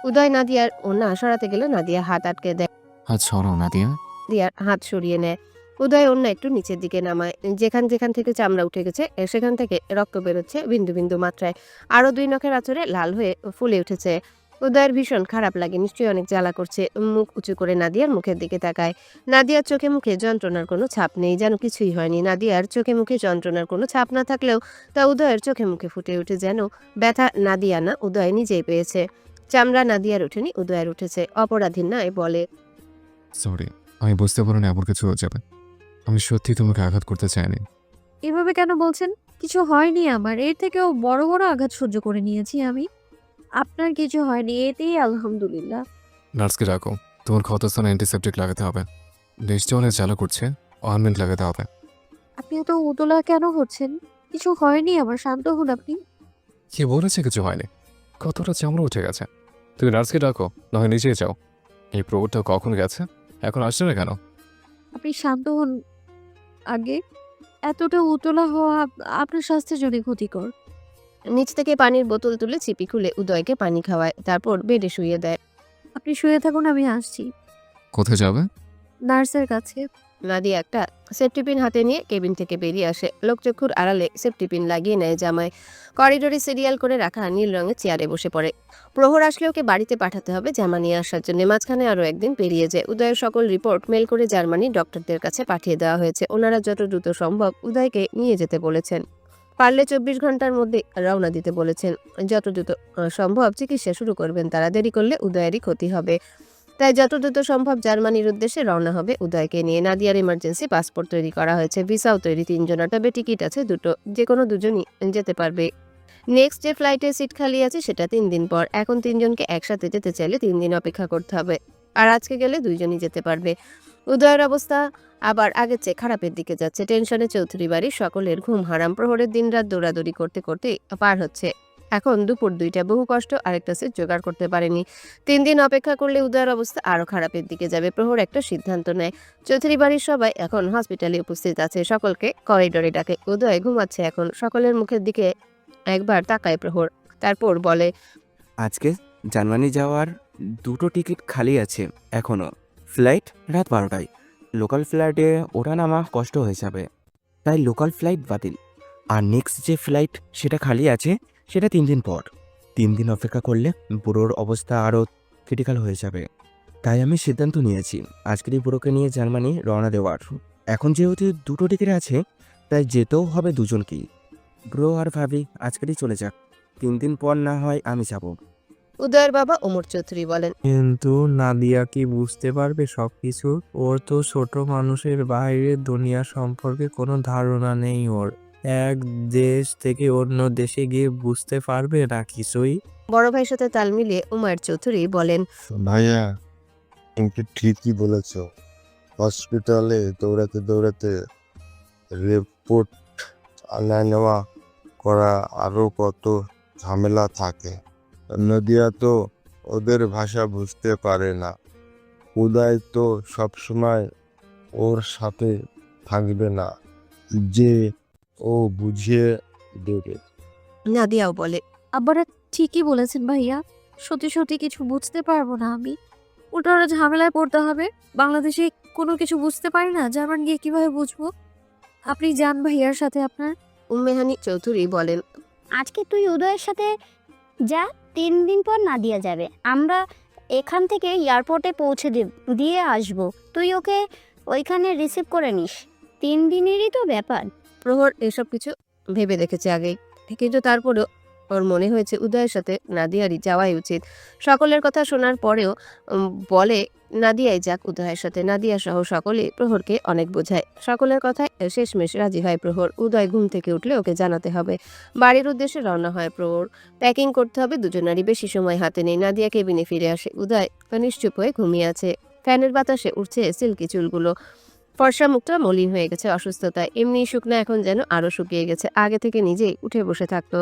উদয় নাদিয়ার ওড়না সরাতে গেলে নাদিয়া হাত আটকে দেয়। হাত সরাও নাদিয়া। নাদিয়ার হাত সরিয়ে নেয়। উদয় ওড়না একটু নিচের দিকে নামায়। যেখান যেখান থেকে চামড়া উঠে গেছে সেখান থেকে রক্ত বেরোচ্ছে বিন্দু বিন্দু মাত্রায়। আরো 2 নখের আঁচড়ে লাল হয়ে ফুলে উঠেছে। উদয়ের ভীষণ খারাপ লাগে, নিশ্চয়ই অনেক জ্বালা করছে। মুখ উঁচু করে নাদিয়ার মুখের দিকে তাকায়। নাদিয়ার চোখে মুখে যন্ত্রণার কোনো ছাপ নেই, যেন কিছুই হয়নি। নাদিয়ার চোখে মুখে যন্ত্রণার কোনো ছাপ না থাকলেও তা উদয়ের চোখে মুখে ফুটে ওঠে, যেন ব্যথা নাদিয়া না, উদয় নিজেই পেয়েছে। চামড়া নাদিয়ার ওঠেনি, উদয়ের উঠেছে। অপরাধীর নয় বলে, সরি, আমি বুঝতে পারিনি এমন কিছু হয়ে যাবে। আমি সত্যি তোমাকে আঘাত করতে চাইনি। এভাবে কেন বলছেন? কিছু হয়নি আমার। এর থেকেও বড় বড় আঘাত সহ্য করে নিয়েছি আমি। আপনার কিছু হয়নি, এতেই আলহামদুলিল্লাহ। নার্সকে ডাকো, তোমার ক্ষতস্থানে অ্যান্টিসেপটিক লাগাতে হবে। নিশ্চয় অনেক জ্বালা করছে, অয়েনমেন্ট লাগাতে হবে। আপনি এত উতলা কেন হচ্ছেন? কিছু হয়নি আমার, শান্ত হন আপনি। কে বলেছে কিছু হয়নি? কতটা চামড়া উঠে গেছে। তুমি নার্সকে ডাকো, নয় নিজেই যাও। এই প্রবোধটা কখন গেছে, এখন আসছে না কেন? আপনি শান্ত হন আগে। এতটা উতলা হওয়া আপনার স্বাস্থ্যের জন্য ক্ষতিকর। নিচ থেকে পানির বোতল তুলে চিপি খুলে উদয়কে পানি খাওয়ায়, তারপর বেডে শুইয়ে দেয়। আপনি শুয়ে থাকুন, আমি আসছি। কোথায় যাবে? নার্সের কাছে। নাদিয়া একটা সেফটি পিন হাতে নিয়ে কেবিন থেকে বেরিয়ে আসে। লোকচক্ষুর আড়ালে সেফটি পিন লাগিয়ে নেয় জামায়। করিডোরে সিরিয়াল করে রাখা নীল রঙের চেয়ারে বসে পড়ে। প্রহর আসলে ওকে বাড়িতে পাঠাতে হবে জামা নিয়ে আসার জন্য। মাঝখানে আরও একদিন পেরিয়ে যায়। উদয়ের সকল রিপোর্ট মেল করে জার্মানি ডক্টরদের কাছে পাঠিয়ে দেওয়া হয়েছে। ওনারা যত দ্রুত সম্ভব উদয়কে নিয়ে যেতে বলেছেন। পারলে 24 ঘন্টার মধ্যে রওনা দিতে বলেছেন। যত দ্রুত সম্ভব চিকিৎসা শুরু করবেন তারা। দেরি করলে উদয়েরই ক্ষতি হবে। তাই যত দ্রুত সম্ভব জার্মানির উদ্দেশ্যে রওনা হবে উদয়কে নিয়ে। নাদিয়ার ইমার্জেন্সি পাসপোর্ট তৈরি করা হয়েছে, ভিসাও তৈরি 3 জনের, তবে টিকিট আছে 2টো, যে কোনো 2জনই যেতে পারবে। নেক্সট যে ফ্লাইটে সিট খালি আছে সেটা 3 দিন পর। এখন 3 জনকে একসাথে যেতে চাইলে 3 দিন অপেক্ষা করতে হবে, আর আজকে গেলে 2জনই যেতে পারবে। উদয়ের অবস্থা আবার আগের চেয়ে খারাপের দিকে যাচ্ছে। টেনশনে চৌধুরী বাড়ির সকলের ঘুম হারাম। প্রহরের দিনরাত দৌড়াদৌড়ি করতে করতে পার হচ্ছে। এখন দুপুর 2টা, বহু কষ্ট আরেকটা সিট জোগাড় করতে পারেনি। 3 দিন অপেক্ষা করলে উদয়ের অবস্থা আরো খারাপের দিকে যাবে। প্রহর একটা সিদ্ধান্ত নেয়। চৌধুরী বাড়ির সবাই এখন হসপিটালে উপস্থিত আছে। সকলকে করিডোরে ডাকে। উদয় ঘুমাচ্ছে এখন। সকলের মুখের দিকে একবার তাকায় প্রহর, তারপর বলে, আজকে জার্মানি যাওয়ার 2টো টিকিট খালি আছে এখনও। ফ্লাইট রাত 12টায়। লোকাল ফ্লাইটে ওঠা নামা কষ্ট হয়ে যাবে, তাই লোকাল ফ্লাইট বাতিল। আর নেক্সট যে ফ্লাইট সেটা খালি আছে, সেটা 3 দিন পর। 3 দিন অপেক্ষা করলে বুড়োর অবস্থা আরও ক্রিটিক্যাল হয়ে যাবে। তাই আমি সিদ্ধান্ত নিয়েছি আজকেরই বুড়োকে নিয়ে জার্মানি রওনা দেওয়ার। এখন যেহেতু 2টো টিকিট আছে, তাই যেতেও হবে 2জনকেই। ব্রো আর ভাবি আজকেরই চলে যাক, 3 দিন পর না হয় আমি যাব। উদয়ের বাবা ওমর চৌধুরী বলেন, কিন্তু নাদিয়া কি বুঝতে পারবে সবকিছু? ওর তো ছোট মানুষের বাইরে দুনিয়া সম্পর্কে কোনো ধারণা নেই ওর। এক দেশ থেকে অন্য দেশে গিয়ে বুঝতে পারবে না কিছুই। বড় ভাইয়ের সাথে তাল মিলিয়ে উমায়ের চৌধুরী বলেন, ভাইয়া, কিন্তু ঠিকই বলেছ। হসপিটালে দৌড়াতে দৌড়াতে রিপোর্ট আনা নেওয়া করা আরও কত ঝামেলা থাকে। নদিয়া তো ওদের ভাষা বুঝতে পারে না। উদয় তো সবসময় ওর সাথে থাকবে না যে ও বুঝিয়ে দেবে। নাদিয়াও বলে, আব্বারা ঠিকই বলেছেন ভাইয়া। সত্যি সত্যি কিছু বুঝতে পারবো না আমি। উল্টো আরো ঝামেলায় পড়তে হবে। বাংলাদেশে কোনো কিছু বুঝতে পারি না, জার্মান গিয়ে কিভাবে বুঝবো? আপনি যান ভাইয়ার সাথে আপনার। উম্মেহানি চৌধুরী বলেন, আজকে তুই উদয়ের সাথে যা, 3 দিন পর নাদিয়া যাবে। আমরা এখান থেকে এয়ারপোর্টে পৌঁছে দিয়ে আসবো। তুই ওকে ওইখানে রিসিভ করে নিস। 3 দিনেরই তো ব্যাপার। প্রহর এসব কিছু ভেবে দেখেছে আগেই, কিন্তু তারপরেও ওর মনে হয়েছে উদয়ের সাথে নাদিয়ারই যাওয়াই উচিত। সকলের কথা শোনার পরেও বলে নাদিয়াই যাক উদয়ের সাথে। নাদিয়া সহ সকলে প্রহরকে অনেক বোঝায়। সকলের কথায় শেষমেশ রাজি হয় প্রহর। উদয় ঘুম থেকে উঠলে ওকে জানাতে হবে। বাড়ির উদ্দেশ্যে রওনা হয় প্রহর। প্যাকিং করতে হবে দুজনারই, বেশি সময় হাতে নেই। নাদিয়া কেবিনে ফিরে আসে। উদয় নিশ্চুপ হয়ে ঘুমিয়ে আছে। ফ্যানের বাতাসে উঠছে সিল্কি চুলগুলো। ফর্সা মুখটা মলিন হয়ে গেছে অসুস্থতায়। এমনি শুকনা এখন যেন আরো শুকিয়ে গেছে। আগে থেকে নিজেই উঠে বসে থাকতো,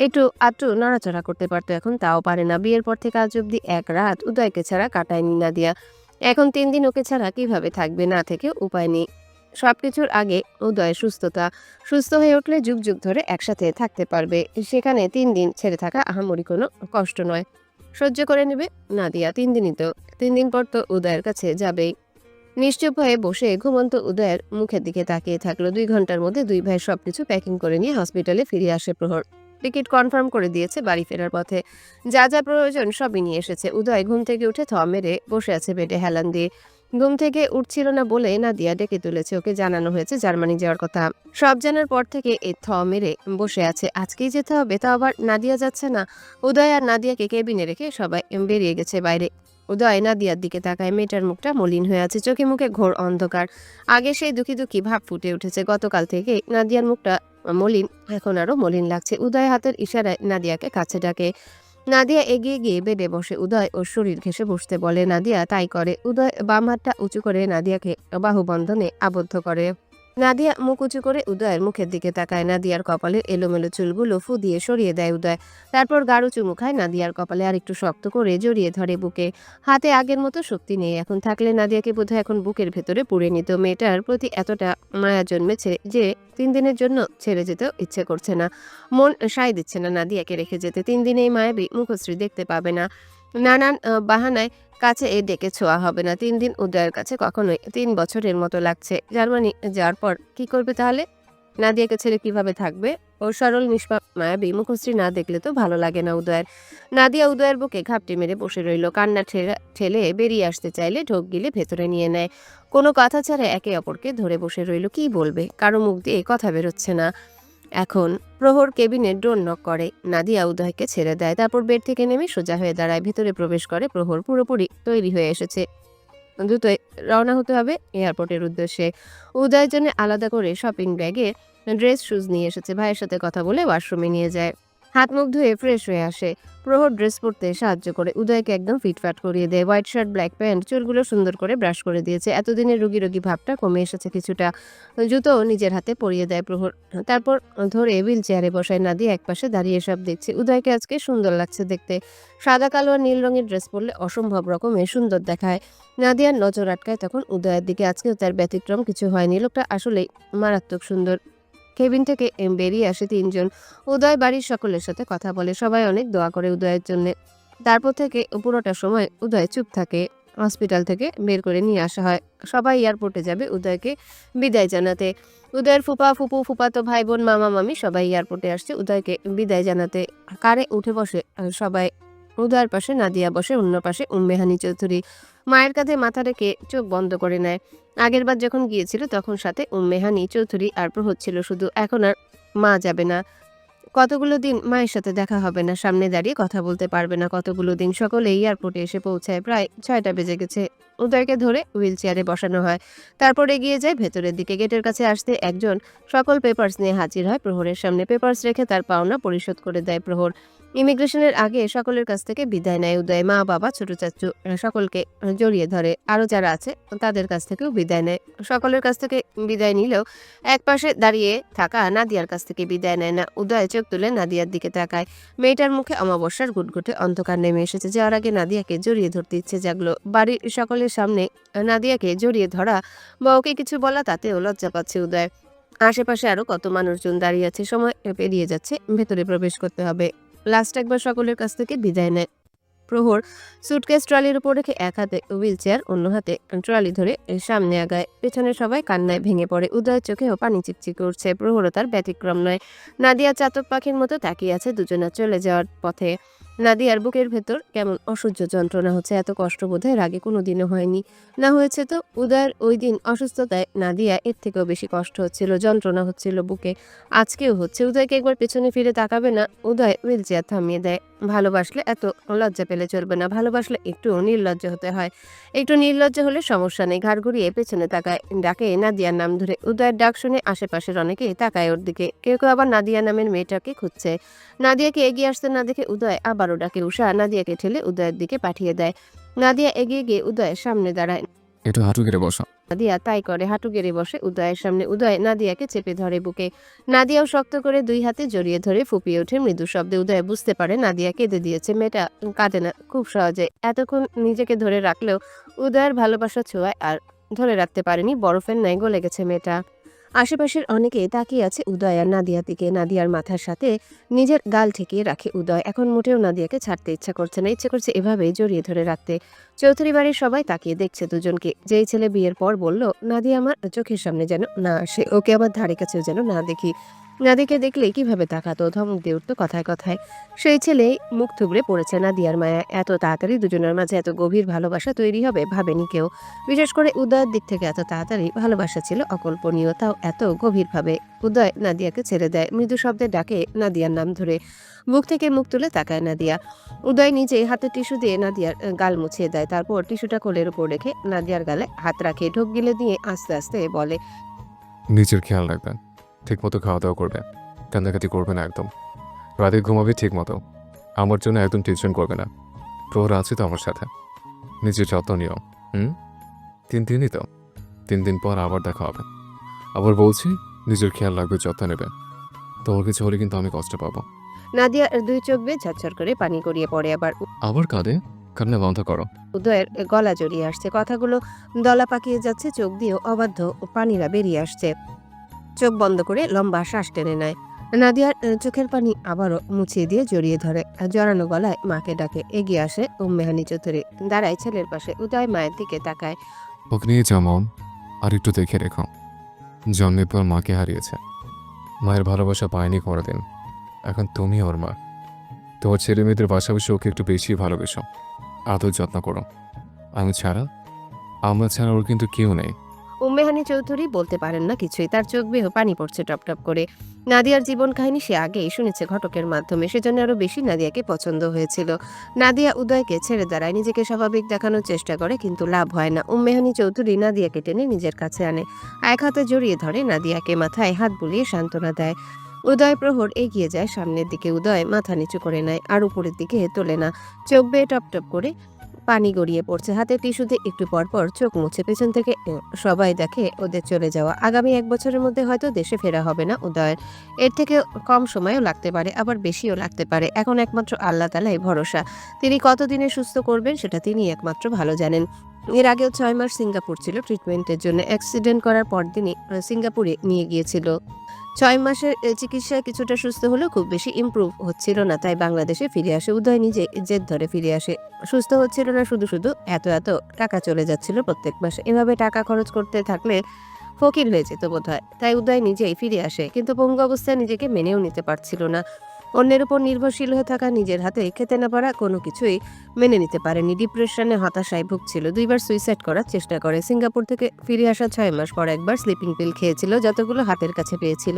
একটু আধটু নড়াচড়া করতে পারতো, এখন তাও পারে না। বিয়ের পর থেকে আজ অব্দি এক রাত উদয়কে ছাড়া কাটায়নি নাদিয়া। এখন 3 দিন ওকে ছাড়া কিভাবে থাকবে, না থেকে উপায় নেই। সবকিছুর আগে উদয়ের সুস্থতা। সুস্থ হয়ে উঠলে যুগ যুগ ধরে একসাথে থাকতে পারবে। সেখানে 3 দিন ছেড়ে থাকা আহামরি কোনো কষ্ট নয়, সহ্য করে নেবে নাদিয়া। 3 দিনই তো, 3 দিন পর তো উদয়ের কাছে যাবেই। নিশ্চুপ হয়ে বসে ঘুমন্ত উদয়ের মুখের দিকে তাকিয়ে থাকলো। 2 ঘন্টার মধ্যে দুই ভাই সবকিছু প্যাকিং করে নিয়ে হসপিটালে ফিরে আসে প্রহর। টিকিট কনফার্ম করে দিয়েছে। বাড়ি ফেরার পথে যা যা প্রয়োজন সবই নিয়ে এসেছে। উদয় ঘুম থেকে উঠে থ মেরে বসে আছে বেডে হেলান দিয়ে। ঘুম থেকে উঠছিল না বলে নাদিয়া ডেকে তুলেছে। ওকে জানানো হয়েছে জার্মানি যাওয়ার কথা। সব জানার পর থেকে এই থ মেরে বসে আছে। আজকেই যেতে হবে, তাও আবার নাদিয়া যাচ্ছে না। উদয় আর নাদিয়াকে কেবিনে রেখে সবাই বেরিয়ে গেছে বাইরে। উদয় নাদিয়ার দিকে তাকায়। মেয়েটার মুখটা মলিন হয়ে আছে, চোখে মুখে ঘোর অন্ধকার। আগে সেই দুঃখী দুঃখী ভাব ফুটে উঠেছে। গতকাল থেকে নাদিয়ার মুখটা মলিন, এখন আরো মলিন লাগছে। উদয় হাতের ইশারায় নাদিয়াকে কাছে ডাকে। নাদিয়া এগিয়ে গিয়ে বেডে বসে। উদয় ওর শরীর ঘেঁষে বসতে বলে। নাদিয়া তাই করে। উদয় বাম হাতটা উঁচু করে নাদিয়াকে বাহুবন্ধনে আবদ্ধ করে। নাদিয়া মুখ উঁচু করে উদয়ের মুখের দিকে তাকায়। নাদিয়ার কপালের এলোমেলো চুলগুলো ফু দিয়ে সরিয়ে দেয় উদয়। তারপর গাঢ় চুমু খায় নাদিয়ার কপালে, আর একটু শক্ত করে জড়িয়ে ধরে বুকে। হাতে আগের মতো শক্তি নেই এখন। থাকলে নাদিয়াকে বোধহয় এখন বুকের ভেতরে পুড়ে নিত। মেয়েটার প্রতি এতটা মায়া জন্মেছে যে 3 দিনের জন্য ছেড়ে যেতেও ইচ্ছে করছে না। মন সায় দিচ্ছে না নাদিয়াকে রেখে যেতে। 3 দিনে এই মায়াবী মুখশ্রী দেখতে পাবে না। নানান বাহানায় কাছে ডেকে ছোঁয়া হবে না। 3 দিন উদয়ের কাছে কখনোই 3 বছরের মতো লাগছে। জার্মানি যাওয়ার পর কি করবে তাহলে? নাদিয়াকে ছেড়ে কিভাবে থাকবে? ওর সরল নিষ্পাপ মায়াবী মুখশ্রী না দেখলে তো ভালো লাগে না উদয়ের। নাদিয়া উদয়ের বুকে ঘাপটি মেরে বসে রইল। কান্না ঠেলে বেরিয়ে আসতে চাইলে ঢোক গিলে ভেতরে নিয়ে নেয়। কোনো কথা ছাড়া একে অপরকে ধরে বসে রইল। কি বলবে? কারো মুখ দিয়ে কথা বেরোচ্ছে না। এখন প্রহর কেবিনে ডোর নক করে। নাদিয়া উদয়কে ছেড়ে দেয়। তারপর বেড থেকে নেমে সোজা হয়ে দাঁড়ায়। ভিতরে প্রবেশ করে প্রহর। পুরোপুরি তৈরি হয়ে এসেছে। দ্রুতই রওনা হতে হবে এয়ারপোর্টের উদ্দেশ্যে। উদয়ের জন্য আলাদা করে শপিং ব্যাগে ড্রেস শুজ নিয়ে এসেছে। ভাইয়ের সাথে কথা বলে ওয়াশরুমে নিয়ে যায়। হাত মুখ ধুয়ে ফ্রেশ হয়ে আসে। প্রহর ড্রেস পরতে সাহায্য করে। উদয়কে একদম ফিটফাট করিয়ে দেয়। হোয়াইট শার্ট, ব্ল্যাক প্যান্ট, চুলগুলো সুন্দর করে ব্রাশ করে দিয়েছে। এতদিনের রোগী রোগী ভাবটা কমে এসেছে কিছুটা। জুতো নিজের হাতে পরিয়ে দেয় প্রহর। তারপর ধরে হুইল চেয়ারে বসায়। নাদিয়া একপাশে দাঁড়িয়ে সব দেখছে। উদয়কে আজকে সুন্দর লাগছে দেখতে। সাদা কালো আর নীল রঙের ড্রেস পরলে অসম্ভব রকমের সুন্দর দেখায়। নাদিয়ার নজর আটকায় তখন উদয়ের দিকে। আজকেও তার ব্যতিক্রম কিছু হয়নি। লোকটা আসলেই মারাত্মক সুন্দর। কেবিন থেকে বেরিয়ে আসে 3 জন। উদয় বাড়ির সকলের সাথে কথা বলে। সবাই অনেক দোয়া করে উদয়ের জন্য। তারপর থেকে পুরোটা সময় উদয় চুপ থাকে। হসপিটাল থেকে বের করে নিয়ে আসা হয়। সবাই এয়ারপোর্টে যাবে উদয়কে বিদায় জানাতে। উদয়ের ফুপা ফুপু, ফুপাতো ভাই বোন, মামা মামি সবাই এয়ারপোর্টে আসছে উদয়কে বিদায় জানাতে। কারে উঠে বসে সবাই। উদয়ের পাশে নাদিয়া বসে, অন্য পাশে উম্মেহানি চৌধুরী। মায়ের কাঁধে মাথা রেখে চোখ বন্ধ করে নেয়। আগেরবার যখন গিয়েছিল তখন সাথে উম্মেহানি চৌধুরী আর প্রহর ছিল শুধু। এখন আর মা যাবে না। কতগুলো দিন মায়ের সাথে দেখা হবে না। সামনে দাঁড়িয়ে কথা বলতে পারবে না কতগুলো দিন। সকলে এয়ারপোর্টে এসে পৌঁছায়। প্রায় 6টা বেজে গেছে। উদয়কে ধরে হুইল চেয়ারে বসানো হয়। তারপর এগিয়ে যায় ভেতরের দিকে। গেটের কাছে আসতে একজন সকল পেপারস নিয়ে হাজির হয় প্রহরের সামনে। পেপারস রেখে তার পাওনা পরিশোধ করে দেয় প্রহর। ইমিগ্রেশনের আগে সকলের কাছ থেকে বিদায় নেয় উদয়। মা বাবা, ছোট চাচু সকলকে জড়িয়ে ধরে। আরো যারা আছে তাদের কাছ থেকেও বিদায় নেয়। সকলের কাছ থেকে বিদায় নিলেও একপাশে দাঁড়িয়ে থাকা নাদিয়ার কাছ থেকে বিদায় নেয় না। উদয় চোখ তুলে নাদিয়ার দিকে তাকায়। মেয়েটার মুখে অমাবস্যার গুটগুটে অন্ধকার নেমে এসেছে। যাওয়ার আগে নাদিয়াকে জড়িয়ে ধরতে ইচ্ছে জাগলো। বাড়ির সকলের সামনে নাদিয়াকে জড়িয়ে ধরা বা ওকে কিছু বলা, তাতেও লজ্জা পাচ্ছে উদয়। আশেপাশে আরো কত মানুষজন দাঁড়িয়ে আছে। সময় পেরিয়ে যাচ্ছে। ভেতরে প্রবেশ করতে হবে। লাস্ট একবার সকলের কাছ থেকে বিদায় নেয়। প্রহর সুটকেস ট্রলির উপর রেখে এক হাতে হুইল চেয়ার, অন্য হাতে ট্রলি ধরে সামনে আগায়। পেছনে সবাই কান্নায় ভেঙে পড়ে। উদয়ের চোখেও পানি চিকচিক করছে। প্রহরও তার ব্যতিক্রম নয়। নাদিয়া চাতক পাখির মতো তাকিয়ে আছে দুজনের চলে যাওয়ার পথে। নাদিয়ার বুকের ভেতর কেমন অসহ্য যন্ত্রণা হচ্ছে। এত কষ্ট বোধহয় এর আগে কোনোদিনও হয়নি। না হয়েছে তো উদয়ের ওই দিন অসুস্থতায় নাদিয়া এর থেকেও বেশি কষ্ট হচ্ছিল, যন্ত্রণা হচ্ছিল বুকে। আজকেও হচ্ছে। উদয়কে একবার পেছনে ফিরে তাকাবে না। উদয় হুইল চেয়ার থামিয়ে দেয়। ভালোবাসলে এত লজ্জা পেলে চলবে না। ভালোবাসলে একটু নির্লজ্জ হতে হয়। একটু নির্লজ্জ হলে সমস্যা নেই। ঘাড় ঘুরিয়ে পেছনে তাকায়, ডাকে নাদিয়ার নাম ধরে। উদয়ের ডাক শুনে আশেপাশের অনেকেই তাকায় ওর দিকে। কেউ কেউ আবার নাদিয়া নামের মেয়েটাকে খুঁজছে। নাদিয়াকে এগিয়ে আসতে না দেখে উদয় আবারও ডাকে। উষা নাদিয়াকে ঠেলে উদয়ের দিকে পাঠিয়ে দেয়। নাদিয়া এগিয়ে গিয়ে উদয়ের সামনে দাঁড়ায়। একটু হাঁটু গেড়ে বসো। নাদিয়া তাই করে, হাঁটু গেড়ে বসে উদয়ের সামনে। উদয় নাদিয়াকে চেপে ধরে বুকে। নাদিয়াও শক্ত করে দুই হাতে জড়িয়ে ধরে ফুপিয়ে ওঠে মৃদু শব্দে। উদয় বুঝতে পারে নাদিয়া কেঁদে দিয়েছে। মেয়েটা কাঁদে না খুব সহজে। এতক্ষণ নিজেকে ধরে রাখলেও উদয়ের ভালোবাসা ছোঁয়ায় আর ধরে রাখতে পারেনি। বরফের ন্যায় গলে গেছে মেয়েটা। আশেপাশের অনেকে তাকিয়ে আছে উদয় আর নাদিয়ার দিকে। নাদিয়ার মাথার সাথে নিজের গাল ঠেকিয়ে রাখে উদয়। এখন মোটেও নাদিয়াকে ছাড়তে ইচ্ছা করছে না। ইচ্ছে করছে এভাবেই জড়িয়ে ধরে রাখতে। চৌধুরী বাড়ির সবাই তাকিয়ে দেখছে দুজনকে। যেই ছেলে বিয়ের পর বলল নাদিয়া আমার চোখের সামনে যেন না আসে, ওকে আমার ধারে কাছেও যেন না দেখি। নাদিয়াকে দেখলে কিভাবে তাকাতো, ধমক দিয়ে উঠতো কথায় কথায়। সেই ছেলে মুখ থুবড়ে পড়েছে নাদিয়ার মায়া। এত তাড়াতাড়ি দুজনের মাঝে এত গভীর ভালোবাসা তৈরি হবে ভাবেনি কেউ। বিশেষ করে উদয়ের দিক থেকে এত তাড়াতাড়ি ভালোবাসা ছিল অকল্পনীয়, তাও এত গভীরভাবে। উদয় নাদিয়াকে ছেড়ে দেয়। মৃদু শব্দে ডাকে নাদিয়ার নাম ধরে। বুক থেকে মুখ তুলে তাকায় নাদিয়া। উদয় নিজে হাতে টিস্যু দিয়ে নাদিয়ার গাল মুছিয়ে দেয়। তারপর টিস্যুটা কোলের উপর রেখে নাদিয়ার গালে হাত রাখে। ঢোক গিলে দিয়ে আস্তে আস্তে বলে, নিজের খেয়াল রাখবেন, ঠিক মতো খাওয়া দাওয়া করবে, কান্নাকাটি করবে না একদম, রাতে ঘুমাবে ঠিক মতো, আমার জন্য একদম টেনশন করবে না। প্রহর আছে তো আমার সাথে, নিজের যত্ন নিও। 3 দিনই তো, 3 দিন পর আবার দেখা হবে। আবার বলছি নিজের খেয়াল রাখবে, যত্ন নেবে। তোর কিছু হলে কিন্তু আমি কষ্ট পাবো। নাদিয়ার দুই চোখ বেয়ে ঝরঝর করে পানি গড়িয়ে পড়ে। আবার আবার কাঁদে, কান্না বন্ধ করো। উদয়ের গলা জড়িয়ে আসছে। কথাগুলো দলা পাকিয়ে যাচ্ছে। চোখ দিয়েও অবাধ্য পানিরা বেরিয়ে আসছে। চোখ বন্ধ করে লম্বা শ্বাস টেনে নেয়। নাদিয়ার চোখের পানি আবারও মুছিয়ে দিয়ে জড়িয়ে ধরে। জড়ানো গলায় মাকে ডাকে। এগিয়ে আসে মেহানি চৌধুরী। দাঁড়ায় ছেলের পাশে। উদয় মায়ের দিকে তাকায়। ওকে নিয়ে যাও মম, আর একটু দেখে রেখো। জন্মের পর মাকে হারিয়েছে, মায়ের ভালোবাসা পায়নি কোনোদিন। এখন তুমি ওর মা। তোমার ছেলে মেয়েদের পাশাপাশি ওকে একটু বেশি ভালোবেসো, আদর যত্ন করো। আমরা ছাড়া ওর কিন্তু কেউ নেই। মেহানি চৌধুরী বলতে পারেন না কিছুই। তার চোখ বেয়ে পানি পড়ছে টপ টপ করে। নাদিয়ার জীবন কাহিনী সে আগেই শুনেছে ঘটকের মাধ্যমে। সেজন্য আরো বেশি নাদিয়াকে পছন্দ হয়েছিল। নাদিয়া উদয়কে ছেড়ে দাঁড়ায়, নিজেকে স্বাভাবিক দেখানোর চেষ্টা করে, কিন্তু লাভ হয় না। মেহানি চৌধুরী নাদিয়াকে টেনে নিজের কাছে আনে। এক হাতে জড়িয়ে ধরে নাদিয়াকে, মাথায় হাত বুলিয়ে সান্ত্বনা দেয়। উদয় প্রহর এগিয়ে যায় সামনের দিকে। উদয় মাথা নিচু করে নেয়, আর উপরের দিকে তোলে না। চোখ বেয়ে টপ টপ করে পানি গড়িয়ে পড়ছে। হাতে টিস্যুতে একটু পর পর চোখ মুছে। পেছন থেকে সবাই দেখে ওদের চলে যাওয়া। আগামী 1 বছরের মধ্যে হয়তো দেশে ফেরা হবে না উদয়ের। এর থেকে কম সময়ও লাগতে পারে, আবার বেশিও লাগতে পারে। এখন একমাত্র আল্লাহ তাআলাই ভরসা। তিনি কতদিনে সুস্থ করবেন সেটা তিনি একমাত্র ভালো জানেন। এর আগেও 6 মাস সিঙ্গাপুর ছিল ট্রিটমেন্টের জন্য। অ্যাক্সিডেন্ট করার পরদিনই সিঙ্গাপুরে নিয়ে গিয়েছিল। 6 মাসের চিকিৎসায় কিছুটা সুস্থ হলেও খুব বেশি ইমপ্রুভ হচ্ছিল না, তাই বাংলাদেশে ফিরে আসে। উদয় নিজে জেদ ধরে ফিরে আসে। সুস্থ হচ্ছিল না, শুধু শুধু এত টাকা চলে যাচ্ছিল প্রত্যেক মাসে। এভাবে টাকা খরচ করতে থাকলে ফকির হয়ে যেত বোধহয়। তাই উদয় নিজেই ফিরে আসে, কিন্তু পঙ্গু অবস্থায় নিজেকে মেনেও নিতে পারছিল না। অন্যের উপর নির্ভরশীল হয়ে থাকা, নিজের হাতে খেতে না পারা কোনো কিছুই মেনে নিতে পারেনি। ডিপ্রেশনে হতাশায় ভুগছিল। 2বার সুইসাইড করার চেষ্টা করে। সিঙ্গাপুর থেকে ফিরে আসা 6 মাস পর একবার স্লিপিং পিল খেয়েছিল, যতগুলো হাতের কাছে পেয়েছিল।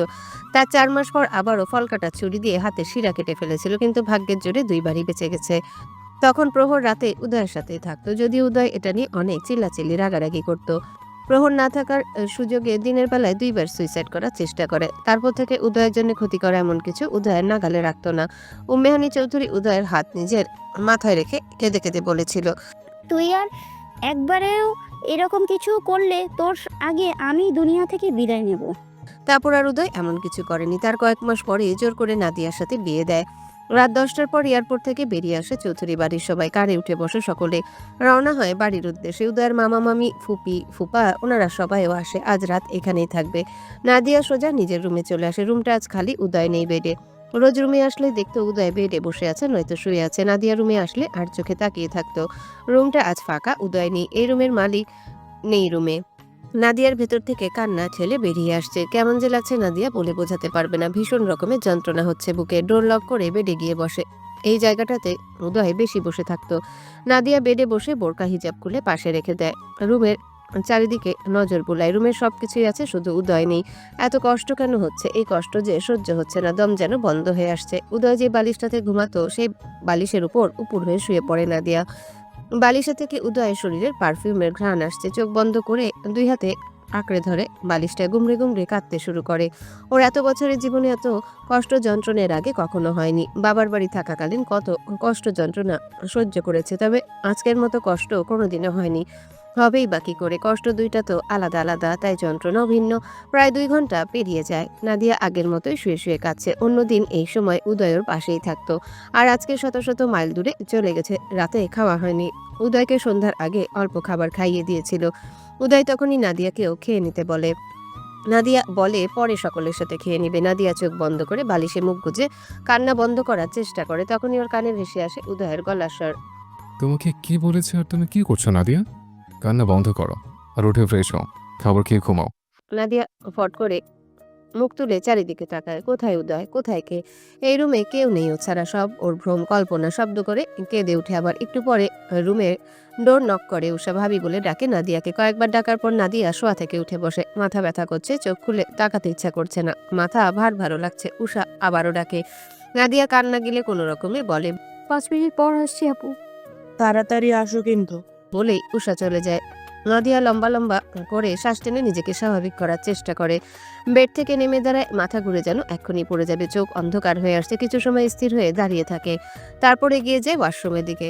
তার 4 মাস পর আবারও ফলকাটা ছুরি দিয়ে হাতের শিরা কেটে ফেলেছিল, কিন্তু ভাগ্যের জোরে 2বারই বেঁচে গেছে। তখন প্রহর রাতে উদয়ের সাথেই থাকতো, যদিও উদয় এটা নিয়ে অনেক চিল্লাচিল্লি রাগারাগি করত। প্রহর না থাকার সুযোগে দিনের বেলায় 2বার সুইসাইড করার চেষ্টা করে। তারপর থেকে উদয়ের জন্য ক্ষতি করা এমন কিছু উদয়ের নাগালে রাখতো না। মেহানি চৌধুরী উদয়ের হাত নিজের মাথায় রেখে কেঁদে কেঁদে বলেছিল, তুই আর একবারেও এরকম কিছু করলে তোর আগে আমি দুনিয়া থেকে বিদায় নেব। তারপর আর উদয় এমন কিছু করেনি। তার কয়েক মাস পরে জোর করে নাদিয়ার সাথে বিয়ে দেয়। রাত 10টার পর এয়ারপোর্ট থেকে বেরিয়ে আসে চৌধুরী বাড়ির সবাই। কারে উঠে বসে সকলে রওনা হয় বাড়ির উদ্দেশ্যে। উদয়ের মামা মামি, ফুপি ফুপা, ওনারা সবাইও আসে। আজ রাত এখানেই থাকবে। নাদিয়া সোজা নিজের রুমে চলে আসে। রুমটা আজ খালি, উদয় নেই বেডে। রোজ রুমে আসলে দেখতো উদয় বেডে বসে আছে, নয়তো শুয়ে আছে। নাদিয়া রুমে আসলে আর চোখে তাকিয়ে থাকতো। রুমটা আজ ফাঁকা, উদয় নেই, এই রুমের মালিক নেই রুমে। নাদিয়ার ভেতর থেকে কান্না ঠেলে বেরিয়ে আসছে। কেমন যে লাগছে নাদিয়া বলে বোঝাতে পারবে না। ভীষণ রকমের যন্ত্রণা হচ্ছে বুকে। ডোর লক করে বেডে গিয়ে বসে। এই জায়গাটাতে উদয় বেশি বসে থাকতো। নাদিয়া বেডে বসে বোরকা হিজাব খুলে পাশে রেখে দেয়। রুমের চারিদিকে নজর বুলায়। রুমের সবকিছুই আছে, শুধু উদয় নেই। এত কষ্ট কেন হচ্ছে? এই কষ্ট যে সহ্য হচ্ছে না, দম যেন বন্ধ হয়ে আসছে। উদয় যে বালিশটাতে ঘুমাতো সেই বালিশের উপর উপুর হয়ে শুয়ে পড়ে নাদিয়া। বালিশা থেকে উদয়ের শরীরের পারফিউমের ঘ্রাণ আসছে। চোখ বন্ধ করে দুই হাতে আঁকড়ে ধরে বালিশটায় গুমড়ে গুমড়ে কাঁদতে শুরু করে। ওর এত বছরের জীবনে এত কষ্ট যন্ত্রণের আগে কখনো হয়নি। বাবার বাড়ি থাকাকালীন কত কষ্ট যন্ত্রণা সহ্য করেছে, তবে আজকের মতো কষ্ট কোনোদিনও হয়নি। হবেই বা কি করে? কষ্ট দুইটা তো আলাদা আলাদা, তাই যন্ত্রণাও ভিন্ন। প্রায় 2 ঘন্টা পেরিয়ে যায়। নাদিয়া আগের মতোই শুয়ে শুয়ে কাঁদছে। অন্যদিন এই সময় উদয়ের পাশেই থাকতো, আর আজকে শত শত মাইল দূরে চলে গেছে। রাতে খাওয়া হয়নি। উদয়কে সন্ধ্যার আগে অল্প খাবার খাইয়ে দিয়েছিল। উদয় তখনই নাদিয়াকেও খেয়ে নিতে বলে। নাদিয়া বলে পরে সকলের সাথে খেয়ে নিবে। নাদিয়া চোখ বন্ধ করে বালিশে মুখ গুজে কান্না বন্ধ করার চেষ্টা করে। তখনই ওর কানে ভেসে আসে উদয়ের গলার স্বর। তোমাকে কি বলেছে আর তুমি কি করছো নাদিয়া? কান্না বন্ধ করো আর উঠে ফ্রেশ হও, খাবার খেয়ে ঘুমাও। নাদিয়া ফট করে মুখ তুলে চারিদিকে তাকায়। কোথায় উদয়, কোথায় কে? এই রুমে কেউ নেই ও ছাড়া। সব ওর ভ্রম, কল্পনা। শব্দ করে কেঁদে উঠে। আবার একটু পরে রুমের ডোর নক করে। উষা ভাবি বলে ডাকে নাদিয়াকে। কয়েকবার ডাকার পর নাদিয়া শোয়া থেকে উঠে বসে। মাথা ব্যথা করছে, চোখ খুলে তাকাতে ইচ্ছা করছে না, মাথা ভার ভারো লাগছে। উষা আবারও ডাকে। নাদিয়া কান্না গিলে কোনো রকমে বলে 5 মিনিট পর আসছি আপু। তাড়াতাড়ি আসো কিন্তু। বলেই উষা চলে যায়। নাদিয়া লম্বা লম্বা করে শ্বাস টেনে নিজেকে স্বাভাবিক করার চেষ্টা করে। বেড থেকে নেমে দাঁড়ায়, মাথা ঘুরে যেন এক্ষুনি পড়ে যাবে। চোখ অন্ধকার হয়ে আসছে। কিছু সময় স্থির হয়ে দাঁড়িয়ে থাকে, তারপরে এগিয়ে যায় ওয়াশরুমের দিকে।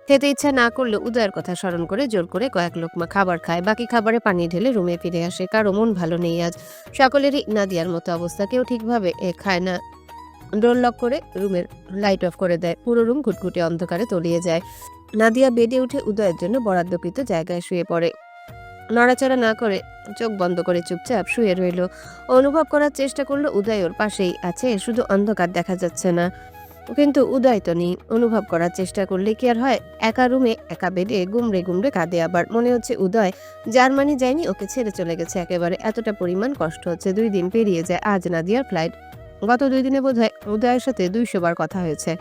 খেতে ইচ্ছা না করলে উদয়ের কথা স্মরণ করে জোর করে কয়েক লোকমা খাবার খায়। বাকি খাবারে পানি ঢেলে রুমে ফিরে আসে। কারো মন ভালো নেই আজ। সকলেরই নাদিয়ার মতো অবস্থা। কেউ ঠিকভাবে খায় না। ডোর লক করে রুমের লাইট অফ করে দেয়। পুরো রুম ঘুটঘুটে অন্ধকারে তলিয়ে যায়। নাদিয়া বেডে উঠে উদয়ের জন্য বরাদ্দকৃত জায়গায় শুয়ে পড়ে। নড়াচড়া না করে চোখ বন্ধ করে চুপচাপ শুয়ে রইল। অনুভব করার চেষ্টা করলো উদয় ওর পাশেই আছে, শুধু অন্ধকার দেখা যাচ্ছে না। কিন্তু উদয় তো নেই। অনুভব করার চেষ্টা করলে কি আর হয়? একা রুমে একা বেডে গুমড়ে গুমড়ে কাঁদে। আবার মনে হচ্ছে উদয় জার্মানি যায়নি, ওকে ছেড়ে চলে গেছে একেবারে। এতটা পরিমাণ কষ্ট হচ্ছে। 2 দিন পেরিয়ে যায়। আজ নাদিয়ার ফ্লাইট। গত 2 দিনে বোধহয় উদয়ের সাথে 200 বার কথা হয়েছে।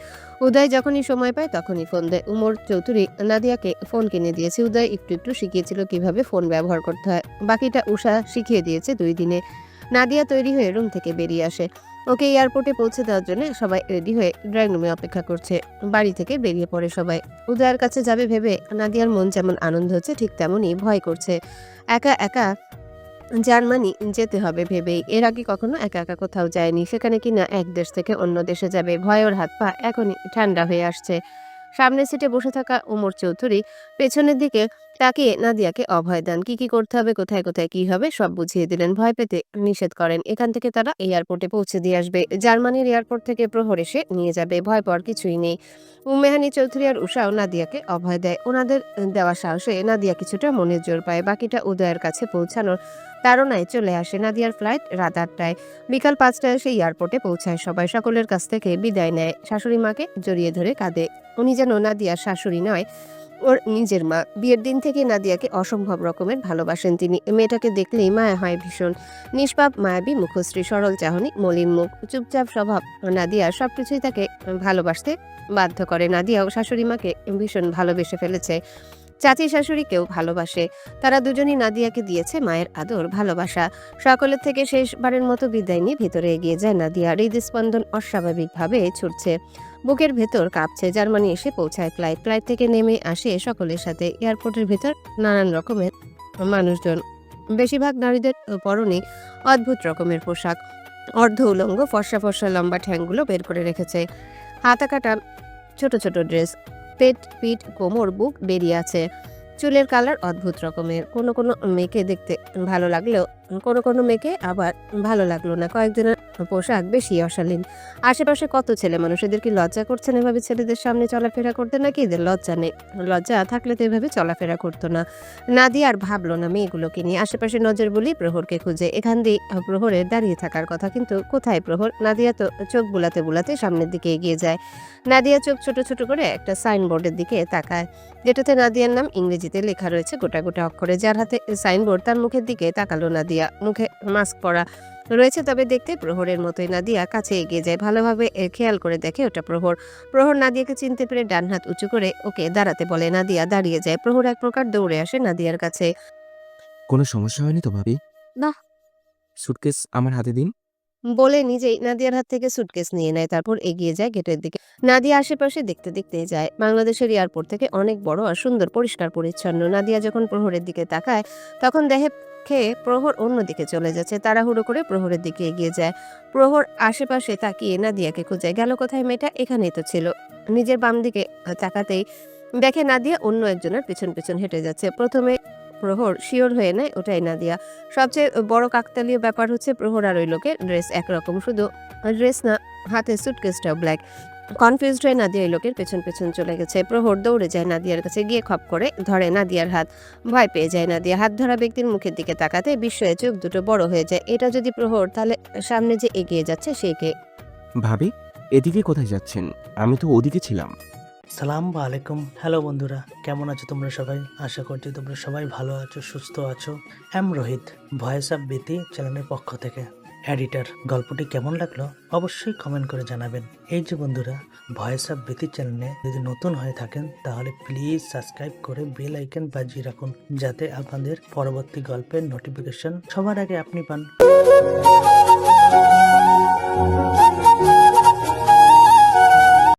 উদয় যখনই সময় পায় তখনই ফোন দেয়। উমর চৌধুরী নাদিয়াকে ফোন কিনে দিয়েছে। উদয় একটু একটু শিখিয়েছিল কিভাবে ফোন ব্যবহার করতে হয়। বাকিটা উষা শিখিয়ে দিয়েছে 2 দিনে। নাদিয়া তৈরি হয়ে রুম থেকে বেরিয়ে আসে। ওকে এয়ারপোর্টে পৌঁছে দেওয়ার জন্য সবাই রেডি হয়ে ড্রয়িং রুমে অপেক্ষা করছে। বাড়ি থেকে বেরিয়ে পড়ে সবাই। উদয়ের কাছে যাবে ভেবে নাদিয়ার মন যেমন আনন্দ হচ্ছে, ঠিক তেমনই ভয় করছে। একা একা জার্মানি যেতে হবে ভেবেই। এর আগে কখনো একা একা কোথাও যায়নি। সেখানে কিনা এক দেশ থেকে অন্য দেশে যাবে। ভয়ে ওর হাত পা এখনই ঠান্ডা হয়ে আসছে। সামনের সিটে বসে থাকা ওমর চৌধুরী পেছনের দিকে তাকিয়ে নাদিয়াকে অভয় দেন। কি করতে হবে, কোথায় কোথায় কি হবে সব বুঝিয়ে দিলেন। ভয় পেতে নিষেধ করেন। এখান থেকে তারা এয়ারপোর্টে পৌঁছে দিয়ে আসবে। জার্মানির এয়ারপোর্ট থেকে প্রহর এসে নিয়ে যাবে। ভয় পাওয়ার কিছুই নেই। মেহানি চৌধুরী আর উষাও নাদিয়াকে অভয় দেয়। ওনাদের দেওয়া সাহসে নাদিয়া কিছুটা মনের জোর পায়। বাকিটা উদয়ের কাছে পৌঁছানোর তাড়নায় চলে আসে। নাদিয়ার ফ্লাইট রাত 8টায়। বিকাল 5টায় এসে এয়ারপোর্টে পৌঁছায় সবাই। সকলের কাছ থেকে বিদায় নেয়। শাশুড়ি মাকে জড়িয়ে ধরে কাঁদে। উনি যেন নাদিয়ার শাশুড়ি নয়, ওর নিজের মা। বিয়ের দিন থেকে নাদিয়াকে অসম্ভব রকমের ভালোবাসেন তিনি। মেয়েটাকে দেখলেই মায়া হয় ভীষণ। নিষ্পাপ, মায়াবী মুখশ্রী, সরল চাহনি, মলিন মুখ, চুপচাপ স্বভাব। নাদিয়া সবকিছুই তাকে ভালোবাসতে বাধ্য করে। নাদিয়াও শাশুড়ি মাকে ভীষণ ভালোবেসে ফেলেছে। চাচি শাশুড়িকেও ভালোবাসে। তারা দুজনই নাদিয়াকে দিয়েছে মায়ের আদর, ভালোবাসা। সকলের থেকে শেষবারের মতো বিদায় নিয়ে ভেতরে এগিয়ে যায় নাদিয়া। হৃদস্পন্দন অস্বাভাবিকভাবে ছুটছে, বুকের ভেতর কাঁপছে। জার্মানি এসে পৌঁছায় ফ্লাইট থেকে নেমে আসে সকলের সাথে। এয়ারপোর্টের ভেতর নানান রকমের মানুষজন। বেশিরভাগ নারীদের পরনে অদ্ভুত রকমের পোশাক। অর্ধ উলঙ্গ, ফর্সা ফর্সা লম্বা ঠ্যাংগুলো বের করে রেখেছে। হাতা কাটা ছোট ছোট ড্রেস। পেট, পিঠ, কোমর, বুক বেরিয়ে আছে। চুলের কালার অদ্ভুত রকমের। কোনো কোনো মেয়েকে দেখতে ভালো লাগলেও কোনো কোনো মেয়েকে আবার ভালো লাগলো না। কয়েকজনের পোশাক বেশি অশালীন। আশেপাশে কত ছেলে মানুষ, এদের কি লজ্জা করছেন এভাবে ছেলেদের সামনে চলাফেরা করতে, নাকি এদের লজ্জা নেই? লজ্জা থাকলে তো এভাবে চলাফেরা করতো না। নাদিয়া আর ভাবলো না মেয়েগুলোকে নিয়ে। আশেপাশে নজর বলি প্রহরকে খুঁজে। এখান দিয়ে প্রহরের দাঁড়িয়ে থাকার কথা, কিন্তু কোথায় প্রহর? নাদিয়া তো চোখ বুলাতে বুলাতে সামনের দিকে এগিয়ে যায়। নাদিয়া চোখ ছোট ছোট করে একটা সাইনবোর্ডের দিকে তাকায়, যেটাতে নাদিয়ার নাম ইংরেজিতে লেখা রয়েছে গোটা গোটা অক্ষরে। যার হাতে সাইনবোর্ড তার মুখের দিকে তাকালো নাদিয়া। মুখে মাস্ক পরা রয়েছে, তবে দেখতে প্রহরের মতোই। নাদিয়া কাছে এগিয়ে যায়, ভালোভাবে খেয়াল করে দেখে ওটা প্রহর। প্রহর নাদিয়াকে চিনতে পেরে ডান হাত উঁচু করে ওকে দাঁড়াতে বলে। নাদিয়া দাঁড়িয়ে যায়। প্রহর এক প্রকার দৌড়ে আসে নাদিয়ার কাছে। কোনো সমস্যা হয়নি তো ভাবি? না। সুটকেস আমার হাতে দিন। বলে নিজেই নাদিয়ার হাত থেকে সুটকেস নিয়ে নেয়, তারপর এগিয়ে যায় গেটের দিকে। নাদিয়া আশেপাশে দেখতে দেখতে যায়। বাংলাদেশের এয়ারপোর্ট থেকে অনেক বড় আর সুন্দর, পরিষ্কার পরিচ্ছন্ন। নাদিয়া যখন প্রহরের দিকে তাকায় তখন দেখে প্রহর অন্যদিকে চলে যাচ্ছে। তাড়াহুড়ো করে প্রহরের দিকে এগিয়ে যায়। প্রহর আশেপাশে তাকিয়ে নাদিয়াকে খুঁজে। গেল কোথায় মেয়েটা? এখানেই তো ছিল। নিজের বাম দিকে তাকাতেই দেখে নাদিয়া অন্য একজনের পেছন পেছন হেঁটে যাচ্ছে। প্রথমে প্রহর শিওর হয়ে নেয় ওটাই নাদিয়া। সবচেয়ে বড় কাকতালীয় ব্যাপার হচ্ছে প্রহর আর ওই লোকের ড্রেস একরকম, শুধু ড্রেস না, হাতে সুটকেসটাও ব্ল্যাক। কনফিউজড হয়ে নাদিয়া ওই লোকের পেছন পেছন চলে গেছে। প্রহর দৌড়ে যায় নাদিয়ার কাছে, গিয়ে খপ করে ধরে নাদিয়ার হাত। ভয় পেয়ে যায় নাদিয়া। হাত ধরা ব্যক্তির মুখের দিকে তাকাতে বিস্ময়ে চোখ দুটো বড় হয়ে যায়। এটা যদি প্রহর, তাহলে সামনে যে এগিয়ে যাচ্ছে সে কে? ভাবি, এদিকে কোথায় যাচ্ছেন? আমি তো ওদিকে ছিলাম। সালাম আলাইকুম। হ্যালো বন্ধুরা, কেমন আছো তোমরা সবাই? আশা করছি তোমরা সবাই ভালো আছো, সুস্থ আছো। এম রোহিত, ভয়েস অফ বিতি চ্যানেলের পক্ষ থেকে এডিটর। গল্পটি কেমন লাগলো অবশ্যই কমেন্ট করে জানাবেন। এই যে বন্ধুরা, ভয়েস অফ বিতি চ্যানেলে যদি নতুন হয়ে থাকেন তাহলে প্লিজ সাবস্ক্রাইব করে বেল আইকন বাজিয়ে রাখুন, যাতে আপনাদের পরবর্তী গল্পের নোটিফিকেশন সবার আগে আপনি পান।